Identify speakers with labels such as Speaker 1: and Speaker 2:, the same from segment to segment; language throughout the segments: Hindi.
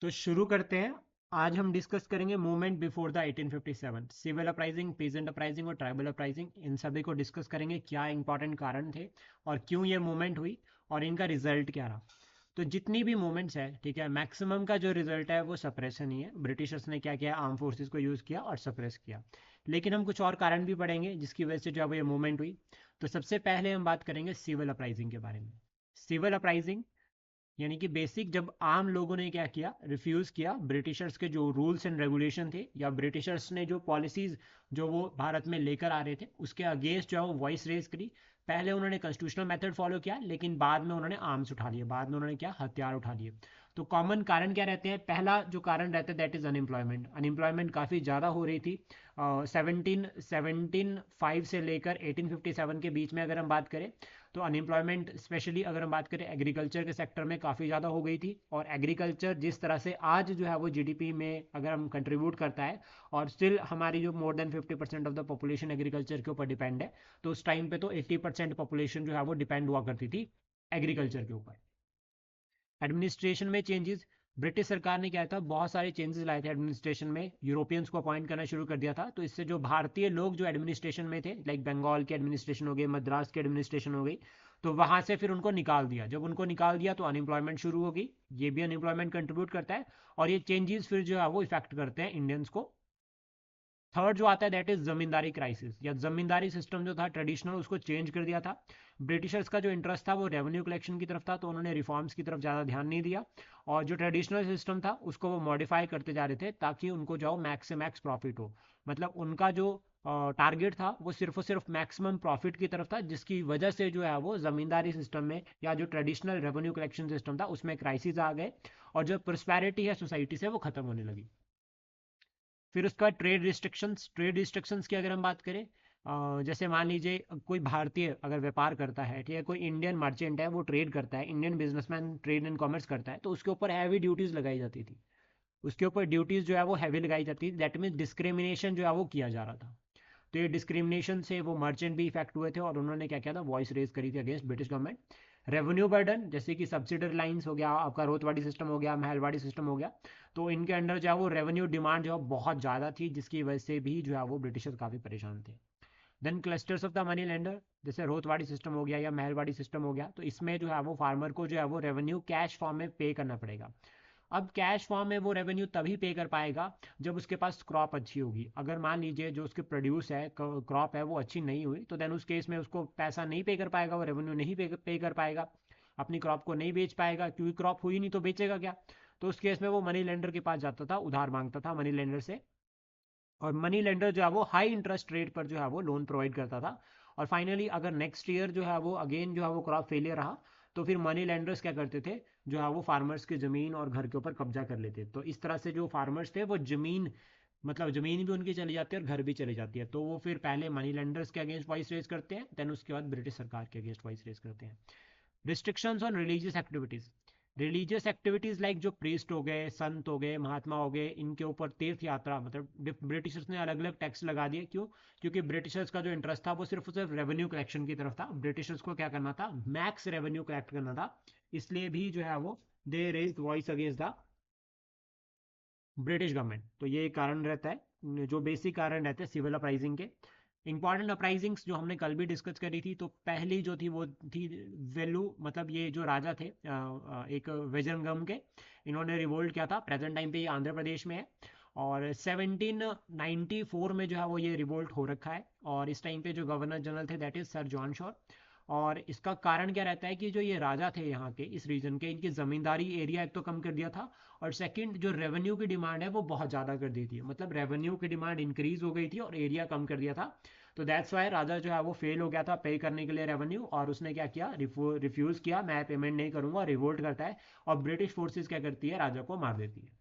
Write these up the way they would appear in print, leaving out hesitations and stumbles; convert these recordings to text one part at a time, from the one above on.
Speaker 1: तो शुरू करते हैं। आज हम डिस्कस करेंगे movement before the 1857, civil uprising, peasant uprising और ट्राइबल अपराइजिंग। इन सभी को डिस्कस करेंगे, क्या इंपॉर्टेंट कारण थे और क्यों ये मूवमेंट हुई और इनका रिजल्ट क्या रहा। तो जितनी भी मूवमेंट्स है, ठीक है, मैक्सिमम का जो रिजल्ट है वो सप्रेशन ही है। ब्रिटिशर्स ने क्या किया, आर्म फोर्सेस को यूज़ किया और सप्रेस किया। लेकिन हम कुछ और कारण भी पढ़ेंगे जिसकी वजह से जो है वो ये मूवमेंट हुई। तो सबसे पहले हम बात करेंगे सिविल अपराइजिंग के बारे में। सिविल अपराइजिंग यानी कि बेसिक, जब आम लोगों ने क्या किया, रिफ्यूज़ किया ब्रिटिशर्स के जो रूल्स एंड रेगुलेशन थे, या ब्रिटिशर्स ने जो पॉलिसीज़ जो वो भारत में लेकर आ रहे थे उसके अगेंस्ट जो है वो वॉइस रेज करी। पहले उन्होंने कॉन्स्टिट्यूशनल मेथड फॉलो किया, लेकिन बाद में उन्होंने आर्म्स उठा लिए, बाद में उन्होंने क्या, हथियार उठा लिए। तो कॉमन कारण क्या रहते हैं? पहला जो कारण रहता है दैट इज़ अनएम्प्लॉयमेंट। अनएम्प्लॉयमेंट काफ़ी ज़्यादा हो रही थी। 1705 से लेकर 1857 के बीच में अगर हम बात करें, तो अनएम्प्लॉयमेंट स्पेशली अगर हम बात करें एग्रीकल्चर के सेक्टर में काफ़ी ज़्यादा हो गई थी। और एग्रीकल्चर जिस तरह से आज जो है वो जीडीपी में अगर हम कंट्रीब्यूट करता है, और स्टिल हमारी जो more than 50% of the population agriculture के ऊपर डिपेंड है, तो उस टाइम पे तो 80% पॉपुलेशन जो है वो डिपेंड हुआ करती थी एग्रीकल्चर के ऊपर। एडमिनिस्ट्रेशन में चेंजेस, ब्रिटिश सरकार ने क्या था, बहुत सारे चेंजेस लाए थे एडमिनिस्ट्रेशन में। यूरोपियंस को अपॉइंट करना शुरू कर दिया था, तो इससे जो भारतीय लोग जो एडमिनिस्ट्रेशन में थे, लाइक बंगाल की एडमिनिस्ट्रेशन हो गई, मद्रास की एडमिनिस्ट्रेशन हो गई, तो वहाँ से फिर उनको निकाल दिया। जब उनको निकाल दिया तो अनएम्प्लॉयमेंट शुरू हो गई। ये भी अनएम्प्लॉयमेंट कंट्रीब्यूट करता है। और ये चेंजेस फिर जो है वो इफेक्ट करते हैं इंडियंस को। थर्ड जो आता है दैट इज जमींदारी क्राइसिस, या जमींदारी सिस्टम जो था ट्रेडिशनल, उसको चेंज कर दिया था। ब्रिटिशर्स का जो इंटरेस्ट था वो रेवेन्यू कलेक्शन की तरफ था, तो उन्होंने रिफॉर्म्स की तरफ ज़्यादा ध्यान नहीं दिया। और जो ट्रेडिशनल सिस्टम था उसको वो मॉडिफाई करते जा रहे थे ताकि उनको जो मैक्स से मैक्स प्रॉफिट हो। मतलब उनका जो टारगेट था वो सिर्फ और सिर्फ मैक्सिमम प्रॉफिट की तरफ था, जिसकी वजह से जो है वो जमींदारी सिस्टम में या जो ट्रेडिशनल रेवेन्यू कलेक्शन सिस्टम था उसमें क्राइसिस आ गए। और जो प्रोस्पेरिटी है सोसाइटी से वो खत्म होने लगी। फिर उसके बाद ट्रेड रिस्ट्रिक्शंस की अगर हम बात करें, जैसे मान लीजिए कोई भारतीय अगर व्यापार करता है, ठीक है, कोई इंडियन मर्चेंट है, वो ट्रेड करता है, Indian businessman trade and commerce करता है, तो उसके ऊपर हैवी ड्यूटीज़ लगाई जाती थी। उसके ऊपर ड्यूटीज़ जो है वो हैवी लगाई जाती थी, दैट मीन्स डिस्क्रिमिनेशन जो है वो किया जा रहा था। तो ये डिस्क्रिमिनेशन से वो मर्चेंट भी इफेक्ट हुए थे, और उन्होंने क्या किया था, वॉइस रेज करी थी against British government. Revenue burden, जैसे कि सब्सिडरी लाइंस हो गया, आपका रोतवाड़ी सिस्टम हो गया, महलवाड़ी सिस्टम हो गया, तो इनके अंडर जो है वो रेवेन्यू डिमांड जो है बहुत ज़्यादा थी, जिसकी वजह से भी जो है वो ब्रिटिशर्स काफ़ी परेशान थे। Then clusters of the money lender, जैसे रोतवाड़ी सिस्टम हो गया या महलवाड़ी सिस्टम हो गया, तो इसमें जो है वो फार्मर को जो है वो रेवेन्यू कैश फॉर्म में पे करना पड़ेगा। अब कैश फॉर्म में वो रेवेन्यू तभी पे कर पाएगा जब उसके पास क्रॉप अच्छी होगी। अगर मान लीजिए जो उसके प्रोड्यूस है, क्रॉप है, वो अच्छी नहीं हुई, तो देन उस केस में उसको पैसा नहीं पे कर पाएगा, वो रेवेन्यू नहीं पे कर पाएगा, अपनी क्रॉप को नहीं बेच पाएगा, क्योंकि क्रॉप हुई नहीं तो बेचेगा क्या। तो उस केस में वो मनी लेंडर के पास जाता था, उधार मांगता था मनी लेंडर से। और मनी लेंडर जो है वो हाई इंटरेस्ट रेट पर जो है वो लोन प्रोवाइड करता था। और फाइनली अगर नेक्स्ट ईयर जो है वो अगेन जो है वो क्रॉप फेलियर रहा, तो फिर मनी लेंडर्स क्या करते थे, जो है वो फार्मर्स की ज़मीन और घर के ऊपर कब्जा कर लेते। तो इस तरह से जो फार्मर्स थे वो ज़मीन, मतलब ज़मीन भी उनकी चली जाती है और घर भी चली जाती है। तो वो फिर पहले मनी लेंडर्स के अगेंस्ट वॉइस रेज करते हैं, देन उसके बाद ब्रिटिश सरकार के अगेंस्ट वॉइस रेज करते हैं। Restrictions on religious activities, religious activities like जो प्रीस्ट हो गए, संत हो गए, महात्मा हो गए, इनके ऊपर तीर्थ यात्रा, मतलब ब्रिटिशर्स ने अलग अलग टैक्स लगा दिए। क्यों? क्योंकि ब्रिटिशर्स का जो इंटरेस्ट था वो सिर्फ और सिर्फ रेवेन्यू कलेक्शन की तरफ था। ब्रिटिशर्स को क्या करना था, मैक्स रेवेन्यू कलेक्ट करना था। इसलिए भी जो है वो they raise voice against the British government. तो ये एक कारण रहता है, जो बेसिक कारण रहते हैं सिविल अपराइजिंग के। इंपॉर्टेंट अपराइजिंग्स जो हमने कल भी डिस्कस करी थी, तो पहली जो थी वो थी वेलू, मतलब ये जो राजा थे एक विजयनगम के, इन्होंने रिवोल्ट किया था। प्रेजेंट टाइम पे ये आंध्र प्रदेश में है। और 1794 में जो है वो ये रिवोल्ट हो रखा है। और इस टाइम पे जो गवर्नर जनरल थे that is sir John sure. और इसका कारण क्या रहता है कि जो ये राजा थे यहाँ के इस रीजन के, इनकी ज़मींदारी एरिया एक तो कम कर दिया था, और सेकंड जो रेवेन्यू की डिमांड है वो बहुत ज़्यादा कर दी थी। मतलब रेवेन्यू की डिमांड इंक्रीज हो गई थी और एरिया कम कर दिया था। तो दैट्स वाई राजा जो है वो फेल हो गया था पे करने के लिए रेवेन्यू, और उसने क्या किया, रिफ्यूज़ किया, मैं पेमेंट नहीं करूंगा, रिवोल्ट करता है। और ब्रिटिश फोर्सेस क्या करती है, राजा को मार देती है।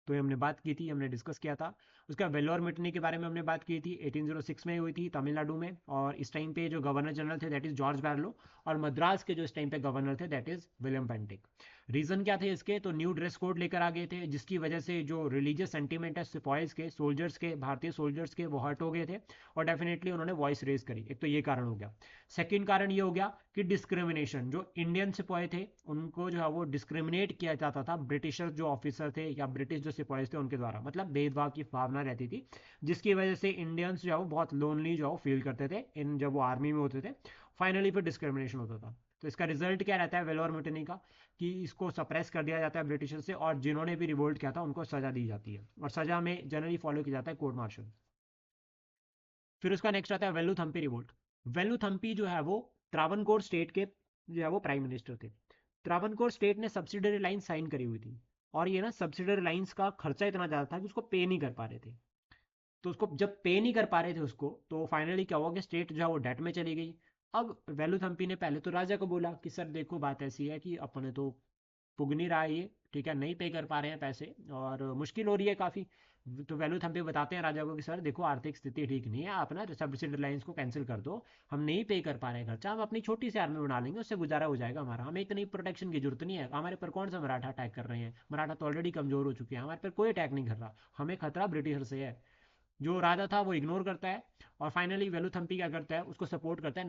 Speaker 1: तो ये हमने बात की थी, हमने डिस्कस किया था। उसका वेल्लोर मिटनी के बारे में हमने बात की थी, 1806 में हुई थी तमिलनाडु में, और इस टाइम पे जो गवर्नर जनरल थे दैट इज जॉर्ज बैरलो, और मद्रास के जो इस टाइम पे गवर्नर थे दैट इज विलियम पेंटिक। रीजन क्या थे इसके, तो न्यू ड्रेस कोड लेकर आ गए थे, जिसकी वजह से जो रिलीजियस सेंटीमेंट है सिपाहीज के, सोल्जर्स के, भारतीय सोल्जर्स के, वो हर्ट हो गए थे, और डेफिनेटली उन्होंने वॉइस रेज करी। एक तो ये कारण हो गया। सेकेंड कारण ये हो गया कि डिस्क्रिमिनेशन, जो इंडियन सिपाही थे उनको जो है वो डिस्क्रिमिनेट किया जाता था ब्रिटिशर जो ऑफिसर थे या ब्रिटिश जो सिपाही थे उनके द्वारा, मतलब भेदभाव की भावना रहती थी, जिसकी वजह से इंडियंस जो है वो बहुत लोनली जो है फील करते थे इन जब वो आर्मी में होते थे। फाइनली फिर डिस्क्रिमिनेशन होता था। तो इसका रिजल्ट क्या रहता है वेलोर म्यूटिनी का, कि इसको सप्रेस कर दिया जाता है ब्रिटिशर से, और जिन्होंने भी रिवोल्ट किया था उनको सजा दी जाती है, और सजा में जनरली फॉलो किया जाता है कोर्ट मार्शल। फिर उसका नेक्स्ट आता है वेलुथम्पी रिवोल्ट। वेलुथम्पी जो है वो त्रावणकोर स्टेट के जो है वो प्राइम मिनिस्टर थे। त्रावणकोर स्टेट ने सब्सिडरी लाइन साइन करी हुई थी, और ये ना सब्सिडरी लाइंस का खर्चा इतना ज़्यादा था कि उसको पे नहीं कर पा रहे थे। तो उसको जब पे नहीं कर पा रहे थे उसको, तो फाइनली क्या हुआ कि स्टेट जो है वो डेट में चली गई। अब वेलुथम्पी ने पहले तो राजा को बोला कि सर देखो बात ऐसी है कि अपने तो पुग नहीं रहा है ये, ठीक है, नहीं पे कर पा रहे हैं पैसे और मुश्किल हो रही है काफ़ी। तो वैल्यू थम पे बताते हैं राजा को कि सर देखो आर्थिक स्थिति ठीक नहीं है, आप ना सब्सिडी लाइन्स को कैंसिल कर दो, हम नहीं पे कर पा रहे हैं खर्चा, हम अपनी छोटी सी आर्मी बना लेंगे, उससे गुजारा हो जाएगा हमारा, हमें इतनी प्रोटेक्शन की जरूरत नहीं है, हमारे पर कौन सा मराठा अटैक कर रहे हैं, मराठा तो ऑलरेडी कमजोर हो चुके हैं, हमारे पर कोई अटैक नहीं कर रहा, हमें खतरा ब्रिटिशर से है। जो राजा था वो इग्नोर करता है, और फाइनली वेलुथम्पी क्या करता है, उसको सपोर्ट करता है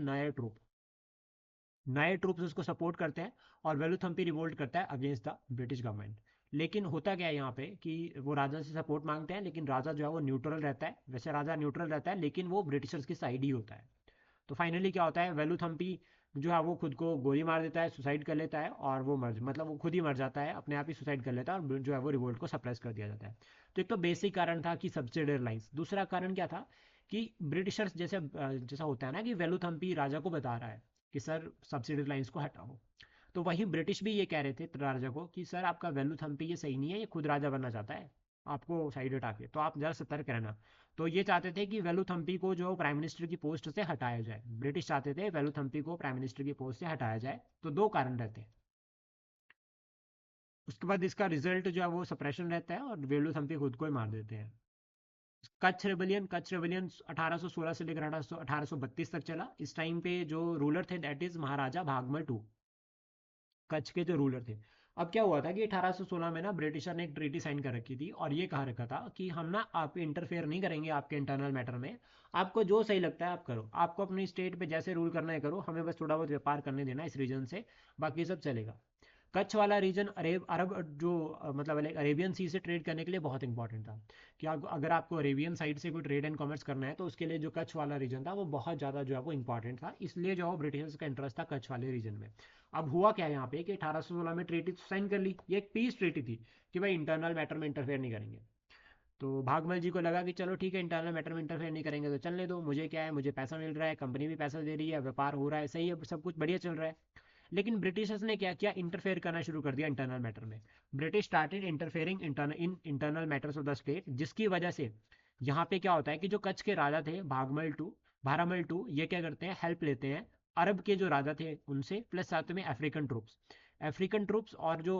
Speaker 1: नए ट्रूप्स उसको सपोर्ट करते हैं, और वेलुथम्पी रिवोल्ट करता है अगेंस्ट द ब्रिटिश गवर्नमेंट। लेकिन होता क्या है यहाँ पे कि वो राजा से सपोर्ट मांगते हैं, लेकिन राजा जो है वो न्यूट्रल रहता है, वैसे राजा न्यूट्रल रहता है लेकिन वो ब्रिटिशर्स की साइड ही होता है। तो फाइनली क्या होता है, वेलुथम्पी जो है वो खुद को गोली मार देता है, सुसाइड कर लेता है, और वो मतलब वो खुद ही मर जाता है, अपने आप ही सुसाइड कर लेता है, और जो है वो रिवोल्ट को सप्रेस कर दिया जाता है। तो एक तो बेसिक कारण था कि सब्सिडरी लाइंस। दूसरा कारण क्या था कि ब्रिटिशर्स जैसे जैसा होता है ना कि वेलुथम्पी राजा को बता रहा है कि सर सब्सिडरी लाइंस को हटाओ, तो वही ब्रिटिश भी ये कह रहे थे राजा को कि सर आपका वेलुथम्पी ये सही नहीं है, ये खुद राजा बनना चाहता है आपको साइड हटा के, तो आप जरा सतर्क रहना। तो ये चाहते थे कि वेलुथम्पी को जो प्राइम मिनिस्टर की पोस्ट से हटाया जाए, ब्रिटिश चाहते थे वेलुथम्पी को प्राइम मिनिस्टर की पोस्ट से हटाया जाए। तो दो कारण रहते हैं। उसके बाद इसका रिजल्ट जो है वो सप्रेशन रहता है, और वेलुथम्पी खुद को ही मार देते हैं। कच्छ रेबलियन 1816 से लेकर 1832 तक चला। इस टाइम पे जो रूलर थे that is Maharaja Bhagmal two, Kutch के जो रूलर थे। अब क्या हुआ था कि 1816 में ना ब्रिटिशर ने एक ट्रीटी साइन कर रखी थी, और ये कहा रखा था कि हम ना आप इंटरफेयर नहीं करेंगे आपके इंटरनल मैटर में, आपको जो सही लगता है आप करो, आपको अपनी स्टेट पे जैसे रूल करना है करो, हमें बस थोड़ा बहुत व्यापार करने देना इस रीजन से, बाकी सब चलेगा। कच्छ वाला रीजन अरब जो मतलब अरेबियन सी से ट्रेड करने के लिए बहुत इंपॉर्टेंट था, कि अगर आपको अरेबियन साइड से कोई ट्रेड एंड कॉमर्स करना है तो उसके लिए जो कच्छ वाला रीजन था वो बहुत ज़्यादा जो है वो इंपॉर्टेंट था, इसलिए जो है ब्रिटिशर्स का इंटरेस्ट था कच्छ वाले रीजन में। अब हुआ क्या यहाँ पे कि 1816 में ट्रीटी साइन कर ली, ये एक पीस ट्रीटी थी कि भाई इंटरनल मैटर में इंटरफेयर नहीं करेंगे। तो भागमल जी को लगा कि चलो ठीक है इंटरनल मैटर में इंटरफेयर नहीं करेंगे तो चलने दो, मुझे क्या है, मुझे पैसा मिल रहा है, कंपनी भी पैसा दे रही है, व्यापार हो रहा है, सही है, सब कुछ बढ़िया चल रहा है। लेकिन ब्रिटिशर्स ने क्या किया, इंटरफेयर करना शुरू कर दिया इंटरनल मैटर में। British started interfering in internal matters of the state, जिसकी वजह से यहाँ पे क्या होता है कि जो कच्छ के राजा थे भारामल टू ये क्या करते हैं, हेल्प लेते हैं अरब के जो राजा थे उनसे, प्लस साथ में अफ्रीकन ट्रूप्स और जो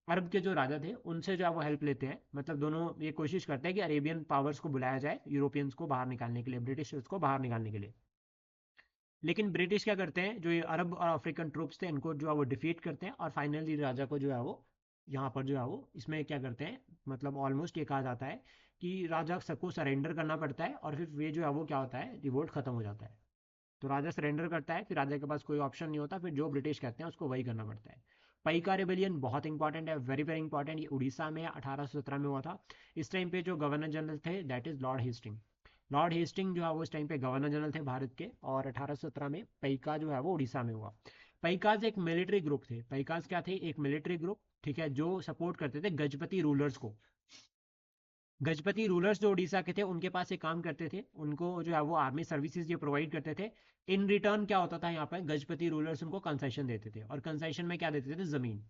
Speaker 1: अरब के जो राजा थे उनसे जो है वो हेल्प लेते हैं, मतलब दोनों ये कोशिश करते हैं कि अरेबियन पावर्स को बुलाया जाए यूरोपियंस को बाहर निकालने के लिए, ब्रिटिशर्स को बाहर निकालने के लिए। लेकिन ब्रिटिश क्या करते हैं, जो ये अरब और अफ्रीकन ट्रूप्स थे इनको जो है वो डिफीट करते हैं, और फाइनली राजा को जो है वो यहाँ पर जो है वो इसमें क्या करते हैं, मतलब ऑलमोस्ट ये कहा जाता है कि राजा सबको सरेंडर करना पड़ता है, और फिर ये जो है वो क्या होता है, रिवोल्ट खत्म हो जाता है। तो राजा सरेंडर करता है, फिर राजा के पास कोई ऑप्शन नहीं होता, फिर जो ब्रिटिश कहते हैं उसको वही करना पड़ता है। पईका रेबेलियन बहुत इंपॉर्टेंट है, वेरी वेरी इंपॉर्टेंट, ये उड़ीसा में 1817 में हुआ था। इस टाइम पे जो गवर्नर जनरल थे दैट इज लॉर्ड हेस्टिंग जो है वो इस टाइम पे गवर्नर जनरल थे भारत के, और 1817 में पईका जो है वो उड़ीसा में हुआ। पईकाज एक मिलिट्री ग्रुप थे, पईकाज क्या थे, एक मिलिट्री ग्रुप, ठीक है, जो सपोर्ट करते थे गजपति रूलर्स को। गजपति रूलर्स जो उड़ीसा के थे उनके पास एक काम करते थे, उनको जो है वो आर्मी सर्विसेज ये प्रोवाइड करते थे। इन रिटर्न क्या होता था, यहाँ पर गजपति रूलर्स उनको कंसेशन देते थे, और कंसेशन में क्या देते थे, जमीन।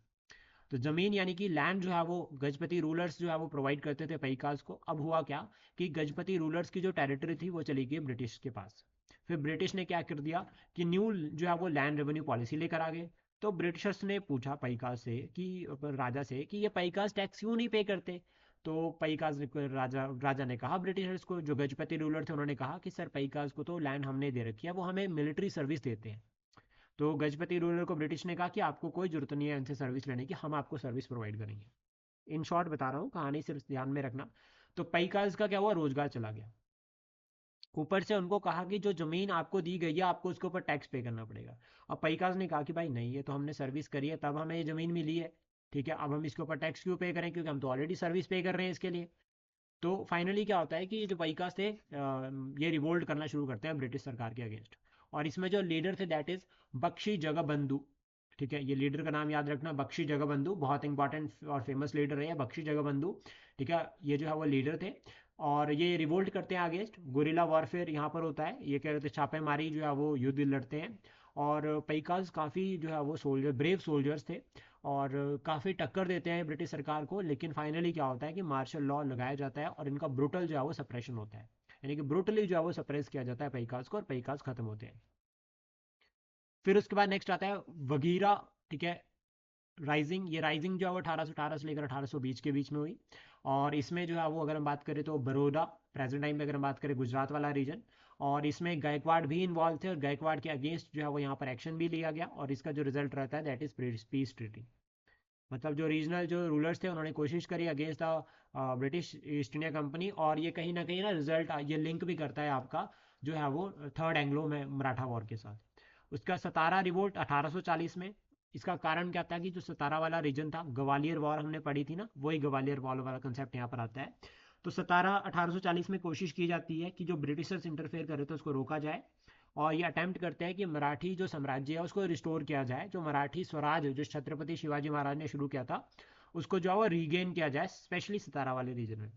Speaker 1: तो जमीन यानी कि लैंड जो है वो गजपति रूलर्स जो है वो प्रोवाइड करते थे पैकाज को। अब हुआ क्या कि गजपति रूलर्स की जो टेरिटरी थी वो चली गई ब्रिटिश के पास। फिर ब्रिटिश ने क्या कर दिया कि न्यू जो है वो लैंड रेवेन्यू पॉलिसी लेकर आ गए। तो ब्रिटिशर्स ने पूछा पैकाज से कि राजा से कि ये पैकाज टैक्स क्यों नहीं पे करते। तो पैकाज राजा ने कहा ब्रिटिशर्स को, जो गजपति रूलर थे उन्होंने कहा कि सर पैकाज को तो लैंड हमने दे रखी है, वो हमें मिलिट्री सर्विस देते हैं। तो गजपति रूलर को ब्रिटिश ने कहा कि आपको कोई जरूरत नहीं है इनसे सर्विस लेने की, हम आपको सर्विस प्रोवाइड करेंगे। इन शॉर्ट बता रहा हूँ, कहानी सिर्फ ध्यान में रखना। तो पैकाज का क्या हुआ, रोजगार चला गया। ऊपर से उनको कहा कि जो जमीन आपको दी गई है आपको उसके ऊपर टैक्स पे करना पड़ेगा। अब पैकाज ने कहा कि भाई नहीं, ये तो हमने सर्विस करी है तब हमें ये जमीन मिली है, ठीक है, अब हम इसके ऊपर टैक्स क्यों पे करें, क्योंकि हम तो ऑलरेडी सर्विस पे कर रहे हैं इसके लिए। तो फाइनली क्या होता है कि ये जो पैकाज थे ये रिवोल्ट करना शुरू करते हैं ब्रिटिश सरकार के अगेंस्ट। और इसमें जो लीडर थे दैट इज बख्शी जगबंधु, ठीक है, ये लीडर का नाम याद रखना, बख्शी जगबंधु, बहुत इंपॉर्टेंट और फेमस लीडर है बख्शी जगबंधु, ठीक है, ये जो है वो लीडर थे। और ये रिवोल्ट करते हैं अगेंस्ट, गुरिल्ला वॉरफेयर यहाँ पर होता है, ये कह रहे थे छापेमारी जो है वो युद्ध लड़ते हैं। और पैकाज काफ़ी जो है वो सोल्जर, ब्रेव सोल्जर्स थे, और काफ़ी टक्कर देते हैं ब्रिटिश सरकार को। लेकिन फाइनली क्या होता है कि मार्शल लॉ लगाया जाता है और इनका ब्रूटल जो है वो सप्रेशन होता है, यानी कि ब्रूटली जो है वो सप्रेस किया जाता है पैकाज को, और पैकाज खत्म होते हैं। फिर उसके बाद नेक्स्ट आता है वगीरा, ठीक है, राइजिंग। ये राइजिंग जो है वो 1818 से लेकर 1820 के बीच में हुई। और इसमें जो है वो अगर हम बात करें तो बड़ौदा, प्रेजेंट टाइम में अगर हम बात करें गुजरात वाला रीजन, और इसमें गायकवाड़ भी इन्वॉल्व थे, और गायकवाड़ के अगेंस्ट जो है वो यहाँ पर एक्शन भी लिया गया, और इसका जो रिजल्ट रहता है दैट इज पीस ट्रीटी। मतलब जो रीजनल जो रूलर्स थे उन्होंने कोशिश करी against the British east India company, और ये कहीं ना कहीं ना रिजल्ट ये लिंक भी करता है आपका जो है वो थर्ड एंग्लो में मराठा वॉर के साथ। उसका सतारा रिवोल्ट 1840 में। इसका कारण क्या था कि जो सतारा वाला रीजन था, ग्वालियर वॉर हमने पढ़ी थी ना, वही ग्वालियर वॉर वाला कंसेप्ट यहाँ पर आता है। तो सतारा 1840 में कोशिश की जाती है कि जो ब्रिटिशर्स इंटरफेयर कर रहे थे उसको रोका जाए, और ये अटेम्प्ट करते हैं कि मराठी जो साम्राज्य है उसको रिस्टोर किया जाए, जो मराठी स्वराज जो छत्रपति शिवाजी महाराज ने शुरू किया था उसको जो है वो रीगेन किया जाए, स्पेशली सतारा वाले रीजन में।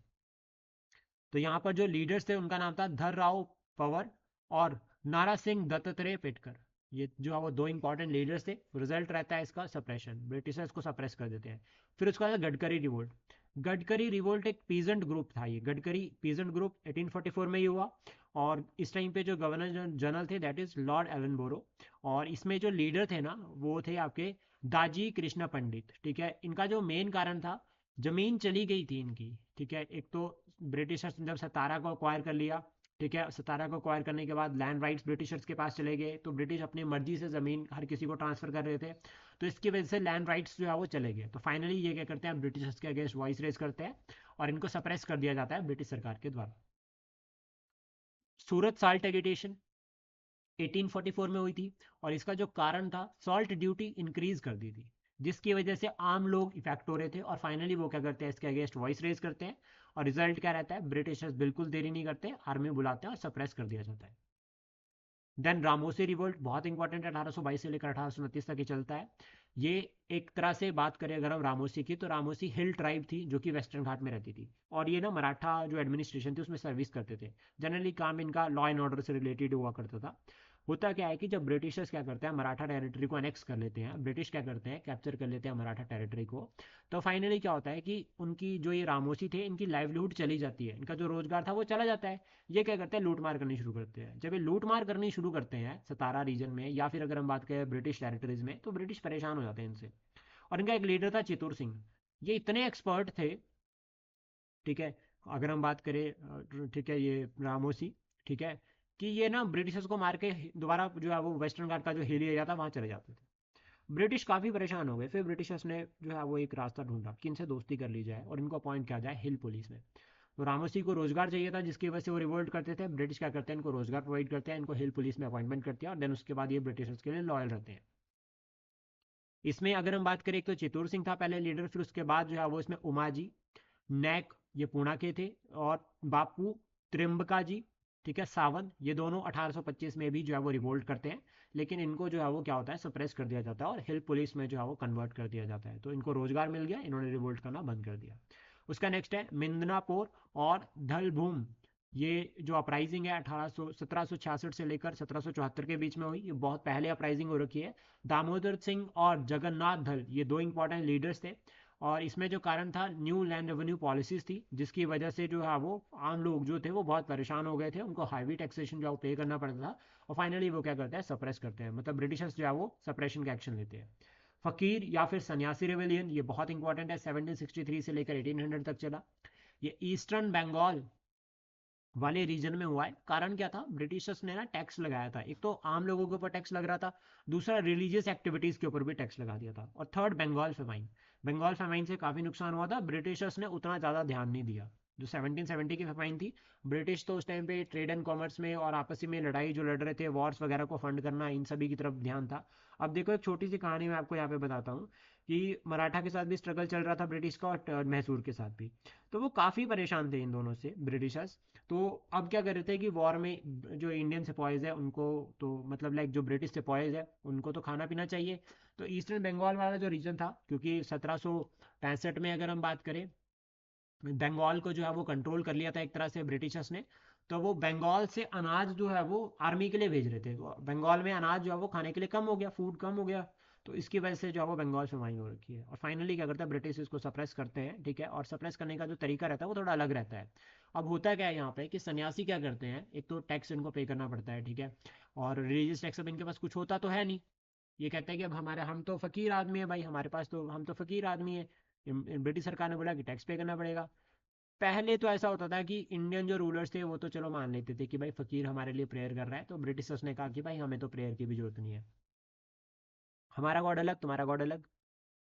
Speaker 1: तो यहाँ पर जो लीडर्स थे उनका नाम था धर राव पवर और नारा सिंह दत्तात्रेय पेटकर। ये जो है वो दो इंपॉर्टेंट लीडर्स थे। रिजल्ट रहता है इसका सप्रेशन, ब्रिटिशर्स को सप्रेस कर देते हैं। फिर उसका था गडकरी रिवोल्ट। गडकरी रिवोल्ट एक पीजेंट ग्रुप था, ये गडकरी पीजेंट ग्रुप 1844 में ही हुआ। और इस टाइम पे जो गवर्नर जनरल थे दैट इज लॉर्ड एलन बोरो। और इसमें जो लीडर थे ना वो थे आपके दाजी कृष्णा पंडित, ठीक है। इनका जो मेन कारण था, जमीन चली गई थी इनकी, ठीक है। एक तो ब्रिटिशर्स ने जब सतारा को अक्वायर कर लिया, ठीक है, सतारा को अक्वायर करने के बाद लैंड राइट्स ब्रिटिशर्स के पास चले गए, तो ब्रिटिश अपनी मर्जी से ज़मीन हर किसी को ट्रांसफ़र कर रहे थे, तो इसकी वजह से लैंड राइट्स जो है वो चले गए। तो फाइनली ये क्या करते हैं, ब्रिटिशर्स के अगेंस्ट वॉइस रेज करते हैं और इनको सप्रेस कर दिया जाता है ब्रिटिश सरकार के द्वारा। सूरत साल्ट एगिटेशन 1844 में हुई थी, और इसका जो कारण था, सॉल्ट ड्यूटी इंक्रीज कर दी थी, जिसकी वजह से आम लोग इफेक्ट हो रहे थे। और फाइनली वो क्या करते हैं, इसके अगेंस्ट वॉइस रेज करते हैं, और रिजल्ट क्या रहता है, ब्रिटिशर्स बिल्कुल देरी नहीं करते, आर्मी बुलाते हैं और सप्रेस कर दिया जाता है। देन रामोसी रिवोल्ट बहुत इंपॉर्टेंट है, 1822 से लेकर 1829 तक ही चलता है। ये एक तरह से बात करें अगर हम रामोसी की, तो रामोसी हिल ट्राइब थी जो कि वेस्टर्न घाट में रहती थी, और ये ना मराठा जो एडमिनिस्ट्रेशन थी उसमें सर्विस करते थे। जनरली काम इनका लॉ एंड ऑर्डर से रिलेटेड हुआ करता था। होता क्या है कि जब ब्रिटिशर्स क्या करते हैं, मराठा टेरिटरी को अनेक्स कर लेते हैं, ब्रिटिश क्या करते हैं, कैप्चर कर लेते हैं मराठा टेरिटरी को, तो फाइनली क्या होता है कि उनकी जो ये रामोसी थे इनकी लाइवलीहुड चली जाती है, इनका जो रोजगार था वो चला जाता है। ये क्या करते हैं, लूट मार करनी शुरू करते हैं। जब ये लूट मार करनी शुरू करते हैं सतारा रीजन में, या फिर अगर हम बात करें ब्रिटिश टेरिटरीज में, तो ब्रिटिश परेशान हो जाते हैं इनसे। और इनका एक लीडर था चित्तूर सिंह। ये इतने एक्सपर्ट थे, ठीक है, अगर हम बात करें, ठीक है, ये रामोसी, ठीक है, कि ये ना ब्रिटिशर्स को मार के दोबारा जो है वो वेस्टर्न घाट का जो हिल एरिया था वहाँ चले जाते थे। ब्रिटिश काफ़ी परेशान हो गए, फिर ब्रिटिशर्स ने जो है वो एक रास्ता ढूंढा कि इनसे दोस्ती कर ली जाए और इनको अपॉइंट किया जाए हिल पुलिस में। तो रामोसी को रोजगार चाहिए था जिसकी वजह से वो रिवोल्ट करते थे। ब्रिटिश क्या करते हैं, इनको रोजगार प्रोवाइड करते हैं, इनको हिल पुलिस में अपॉइंटमेंट करते हैं, और देन उसके बाद ये ब्रिटिशर्स के लिए लॉयल रहते हैं। इसमें अगर हम बात करें, एक तो चित्तूर सिंह था पहले लीडर, फिर उसके बाद जो है वो इसमें उमाजी नैक, ये पूना के थे, और बापू त्रिम्बका जी, ठीक है, सावंत, ये दोनों 1825 में भी जो है वो रिवोल्ट करते हैं। लेकिन इनको जो है वो क्या होता है, सप्रेस कर दिया जाता है और हिल पुलिस में जो है वो कन्वर्ट कर दिया जाता है। तो इनको रोजगार मिल गया, इन्होंने रिवोल्ट करना बंद कर दिया। उसका नेक्स्ट है मिदनापुर और धलभूम। ये जो अपराइजिंग है 1766 से लेकर 1774 के बीच में हुई, ये बहुत पहले अपराइजिंग हो रखी है। दामोदर सिंह और जगन्नाथ धल ये दो इंपॉर्टेंट लीडर्स थे। और इसमें जो कारण था, न्यू लैंड रेवेन्यू पॉलिसीज थी, जिसकी वजह से जो है वो आम लोग जो थे वो बहुत परेशान हो गए थे, उनको हाईवी टैक्सेशन जो है वो पे करना पड़ता था। और फाइनली वो क्या करते हैं, सप्रेस करते हैं, मतलब ब्रिटिशर्स जो है वो सप्रेशन का एक्शन लेते हैं। फकीर या फिर सन्यासी रेवेलियन, ये बहुत इंपॉर्टेंट है, 1763 से लेकर 1800 तक चला। ये ईस्टर्न बंगाल वाले रीजन में हुआ है। कारण क्या था, ब्रिटिशर्स ने ना टैक्स लगाया था। एक तो आम लोगों के ऊपर टैक्स लग रहा था, दूसरा रिलीजियस एक्टिविटीज के ऊपर भी टैक्स लगा दिया था, और third Bengal famine. Bengal famine से काफी नुकसान हुआ था, ब्रिटिशर्स ने उतना ज्यादा ध्यान नहीं दिया। जो 1770 की फेमाइन थी, ब्रिटिश तो उस टाइम पे ट्रेड एंड कॉमर्स में और आपसी में लड़ाई जो लड़ रहे थे, वॉर्स वगैरह को फंड करना, इन सभी की तरफ ध्यान था। अब देखो एक छोटी सी कहानी मैं आपको यहाँ पे बताता हूँ कि मराठा के साथ भी स्ट्रगल चल रहा था ब्रिटिश का, और मैसूर के साथ भी। तो वो काफी परेशान थे इन दोनों से, ब्रिटिशर्स। तो अब क्या कर रहे थे कि वॉर में जो इंडियन सिपॉयज है उनको, तो मतलब लाइक जो ब्रिटिश सिपॉयज है उनको तो खाना पीना चाहिए। तो ईस्टर्न बंगाल वाला जो रीजन था, क्योंकि 1765 में अगर हम बात करें, बंगाल को जो है वो कंट्रोल कर लिया था एक तरह से ब्रिटिशर्स ने। तो वो बंगाल से अनाज जो है वो आर्मी के लिए भेज रहे थे, तो बंगाल में अनाज जो है वो खाने के लिए कम हो गया, फूड कम हो गया। तो इसकी वजह से जो है वो बंगाल फेमाइन हो रखी है। और फाइनली क्या करता है, ब्रिटिश इसको सप्रेस करते हैं, ठीक है। और सप्रेस करने का जो तरीका रहता है वो थोड़ा अलग रहता है। अब होता क्या है यहाँ पे कि सन्यासी क्या करते हैं, एक तो टैक्स इनको पे करना पड़ता है, ठीक है। और रिलीजियस टैक्स अब इनके पास कुछ होता तो है नहीं। ये कहते हैं कि अब हमारे, हम तो फकीर आदमी है भाई, हमारे पास तो, हम तो फकीर आदमी है। ब्रिटिश सरकार ने बोला कि टैक्स पे करना पड़ेगा। पहले तो ऐसा होता था कि इंडियन जो रूलर्स थे वो तो चलो मान लेते थे कि भाई फकीर हमारे लिए प्रेयर कर रहा है, तो ब्रिटिशर्स ने कहा कि भाई हमें तो प्रेयर की भी जरूरत नहीं है, हमारा गॉड अलग तुम्हारा गॉड अलग,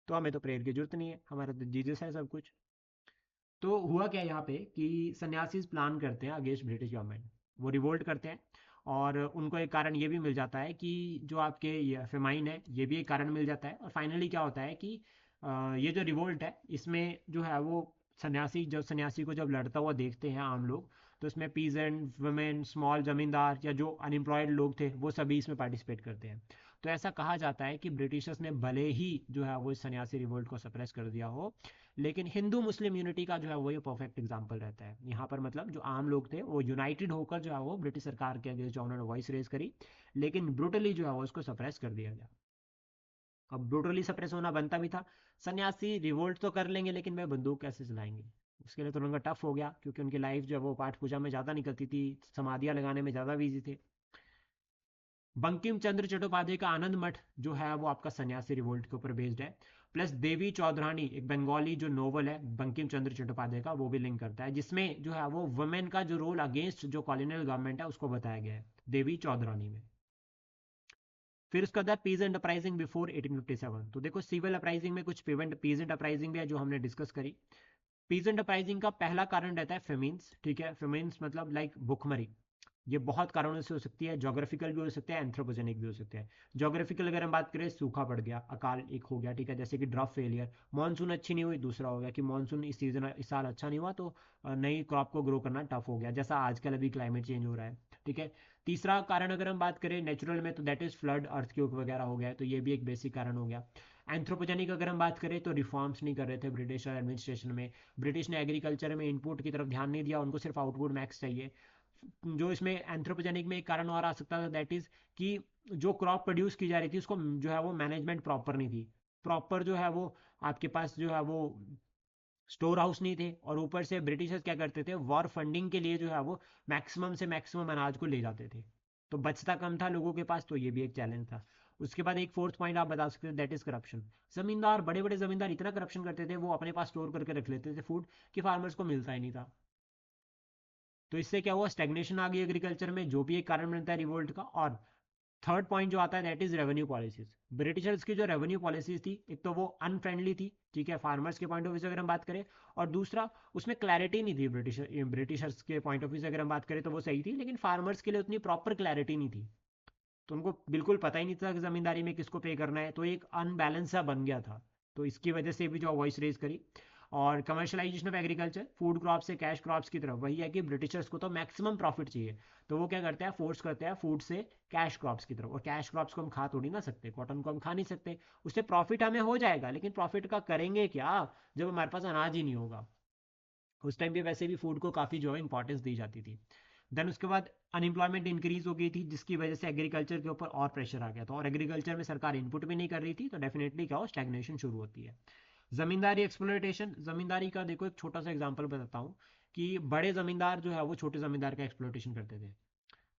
Speaker 1: तो हमें तो प्रेयर की जरूरत नहीं है, हमारा तो जीसस है सब कुछ। तो हुआ क्या यहाँ पे कि सन्यासी प्लान करते हैं अगेंस्ट ब्रिटिश गवर्नमेंट, वो रिवोल्ट करते हैं। और उनको एक कारण ये भी मिल जाता है कि जो आपके ये फेमाइन है, ये भी एक कारण मिल जाता है। और फाइनली क्या होता है कि ये जो रिवोल्ट है इसमें जो है वो सन्यासी, जब सन्यासी को जब लड़ता हुआ देखते हैं आम लोग, तो इसमें पीजेंट वुमेन, स्मॉल जमींदार या जो अनएम्प्लॉयड लोग थे वो सभी इसमें पार्टिसिपेट करते हैं। तो ऐसा कहा जाता है कि ब्रिटिशर्स ने भले ही जो है वो इस सन्यासी रिवोल्ट को सप्रेस कर दिया हो, लेकिन हिंदू मुस्लिम यूनिटी का जो है वो ये परफेक्ट एग्जाम्पल रहता है यहाँ पर। मतलब जो आम लोग थे वो यूनाइटेड होकर जो है वो ब्रिटिश सरकार के अगेंस्ट जो उन्होंने वॉइस रेज करी, लेकिन ब्रूटली जो है वो इसको सप्रेस कर दिया गया। अब ब्रूटली सप्रेस होना बनता भी था। सन्यासी रिवोल्ट तो कर लेंगे, लेकिन वे बंदूक कैसे चलाएंगे, उसके लिए तो उनका टफ हो गया, क्योंकि उनकी लाइफ जो है वो पाठ पूजा में ज़्यादा निकलती थी, समाधियाँ लगाने में ज़्यादा बिजी थे। बंकिम चंद्र चट्टोपाध्याय का आनंद मठ जो है वो आपका सन्यासी रिवोल्ट के ऊपर बेस्ड है। प्लस देवी चौधरानी, एक बंगाली जो नोवेल है बंकिम चंद्र चट्टोपाध्याय का, वो भी लिंक करता है, जिसमें जो है वो वुमेन का जो रोल अगेंस्ट जो कॉलोनियल गवर्नमेंट है उसको बताया गया है देवी चौधरानी में। फिर उसका था पीजेंट अपराइजिंग बिफोर 1857। तो देखो सिविल अपराइजिंग में कुछ पीजेंट अपराइजिंग भी है जो हमने डिस्कस करी। पीजेंट अपराइजिंग का पहला कारण रहता है फेमिन्स, ठीक है। फेमिन्स मतलब लाइक भुखमरी। ये बहुत कारणों से हो सकती है, जोग्राफिकल भी हो सकता है, एंथ्रोपोजेनिक भी हो सकता है। जोग्राफिकल अगर हम बात करें, सूखा पड़ गया, अकाल एक हो गया, ठीक है, जैसे कि ड्रॉप फेलियर, मानसून अच्छी नहीं हुई। दूसरा हो गया कि मानसून इस सीजन इस साल अच्छा नहीं हुआ, तो नई क्रॉप को ग्रो करना टफ हो गया, जैसा आजकल अभी क्लाइमेट चेंज हो रहा है, ठीक है। तीसरा कारण अगर हम बात करें नेचुरल में, तो दैट इज फ्लड, अर्थक्वेक वगैरह हो गया, तो ये भी एक बेसिक कारण हो गया। एंथ्रोपोजेनिक अगर हम बात करें तो रिफॉर्म्स नहीं कर रहे थे ब्रिटिश एडमिनिस्ट्रेशन में। ब्रिटिश ने एग्रीकल्चर में इनपुट की तरफ ध्यान नहीं दिया, उनको सिर्फ आउटपुट मैक्स चाहिए। जो इसमें एंथ्रोपोजेनिक में एक कारण और आ सकता था, दैट इज कि जो क्रॉप प्रोड्यूस की जा रही थी उसको जो है वो मैनेजमेंट प्रॉपर नहीं थी। प्रॉपर जो है वो आपके पास जो है वो स्टोर हाउस नहीं थे, और ऊपर से ब्रिटिशर्स क्या करते थे, वॉर फंडिंग के लिए जो है वो मैक्सिमम से मैक्सिमम अनाज को ले जाते थे। तो बचता कम था लोगों के पास, तो ये भी एक चैलेंज था। उसके बाद एक फोर्थ पॉइंट आप बता सकते हैं, दैट इज करप्शन। जमींदार, बड़े बड़े जमींदार इतना करप्शन करते थे, वो अपने पास स्टोर करके रख लेते थे फूड, कि फार्मर्स को मिलता ही नहीं था। तो इससे क्या हुआ, स्टेग्नेशन आ गई एग्रीकल्चर में, जो भी एक कारण बनता है रिवोल्ट का। और थर्ड पॉइंट जो आता है that is revenue policies. Britishers की जो रेवेन्यू पॉलिसीज थी, एक तो वो अनफ्रेंडली थी, ठीक है, फार्मर्स के पॉइंट ऑफ व्यू से अगर हम बात करें। और दूसरा, उसमें क्लैरिटी नहीं थी। ब्रिटिशर्स के पॉइंट ऑफ व्यू से अगर हम बात करें तो वो सही थी, लेकिन फार्मर्स के लिए उतनी प्रॉपर क्लैरिटी नहीं थी। तो उनको बिल्कुल पता ही नहीं था कि जमींदारी में किसको पे करना है, तो एक अनबैलेंस सा बन गया था। तो इसकी वजह से भी जो वॉइस रेज करी। और commercialisation of agriculture, food crop से कैश क्रॉप्स की तरफ, वही है कि ब्रिटिशर्स को तो मैक्सिमम प्रॉफिट चाहिए। तो वो क्या करते हैं, फोर्स करते हैं फूड से कैश क्रॉप्स की तरफ। और कैश क्रॉप्स को हम खा थोड़ी ना सकते, कॉटन को हम खा नहीं सकते। उससे प्रॉफिट हमें हो जाएगा, लेकिन प्रॉफिट का करेंगे क्या जब हमारे पास अनाज ही नहीं होगा। उस टाइम पे वैसे भी फूड को काफ़ी जो है इंपॉर्टेंस दी जाती थी। देन उसके बाद अनएम्प्लॉयमेंट इंक्रीज हो गई थी, जिसकी वजह से एग्रीकल्चर के ऊपर और प्रेशर आ गया था। और एग्रीकल्चर में सरकार इनपुट भी नहीं कर रही थी, तो डेफिनेटली क्या हो, स्टैग्नेशन शुरू होती है। जमींदारी एक्सप्लोइटेशन, जमींदारी का देखो एक छोटा सा एग्जांपल बताता हूँ कि बड़े जमींदार जो है वो छोटे जमींदार का एक्सप्लोइटेशन करते थे।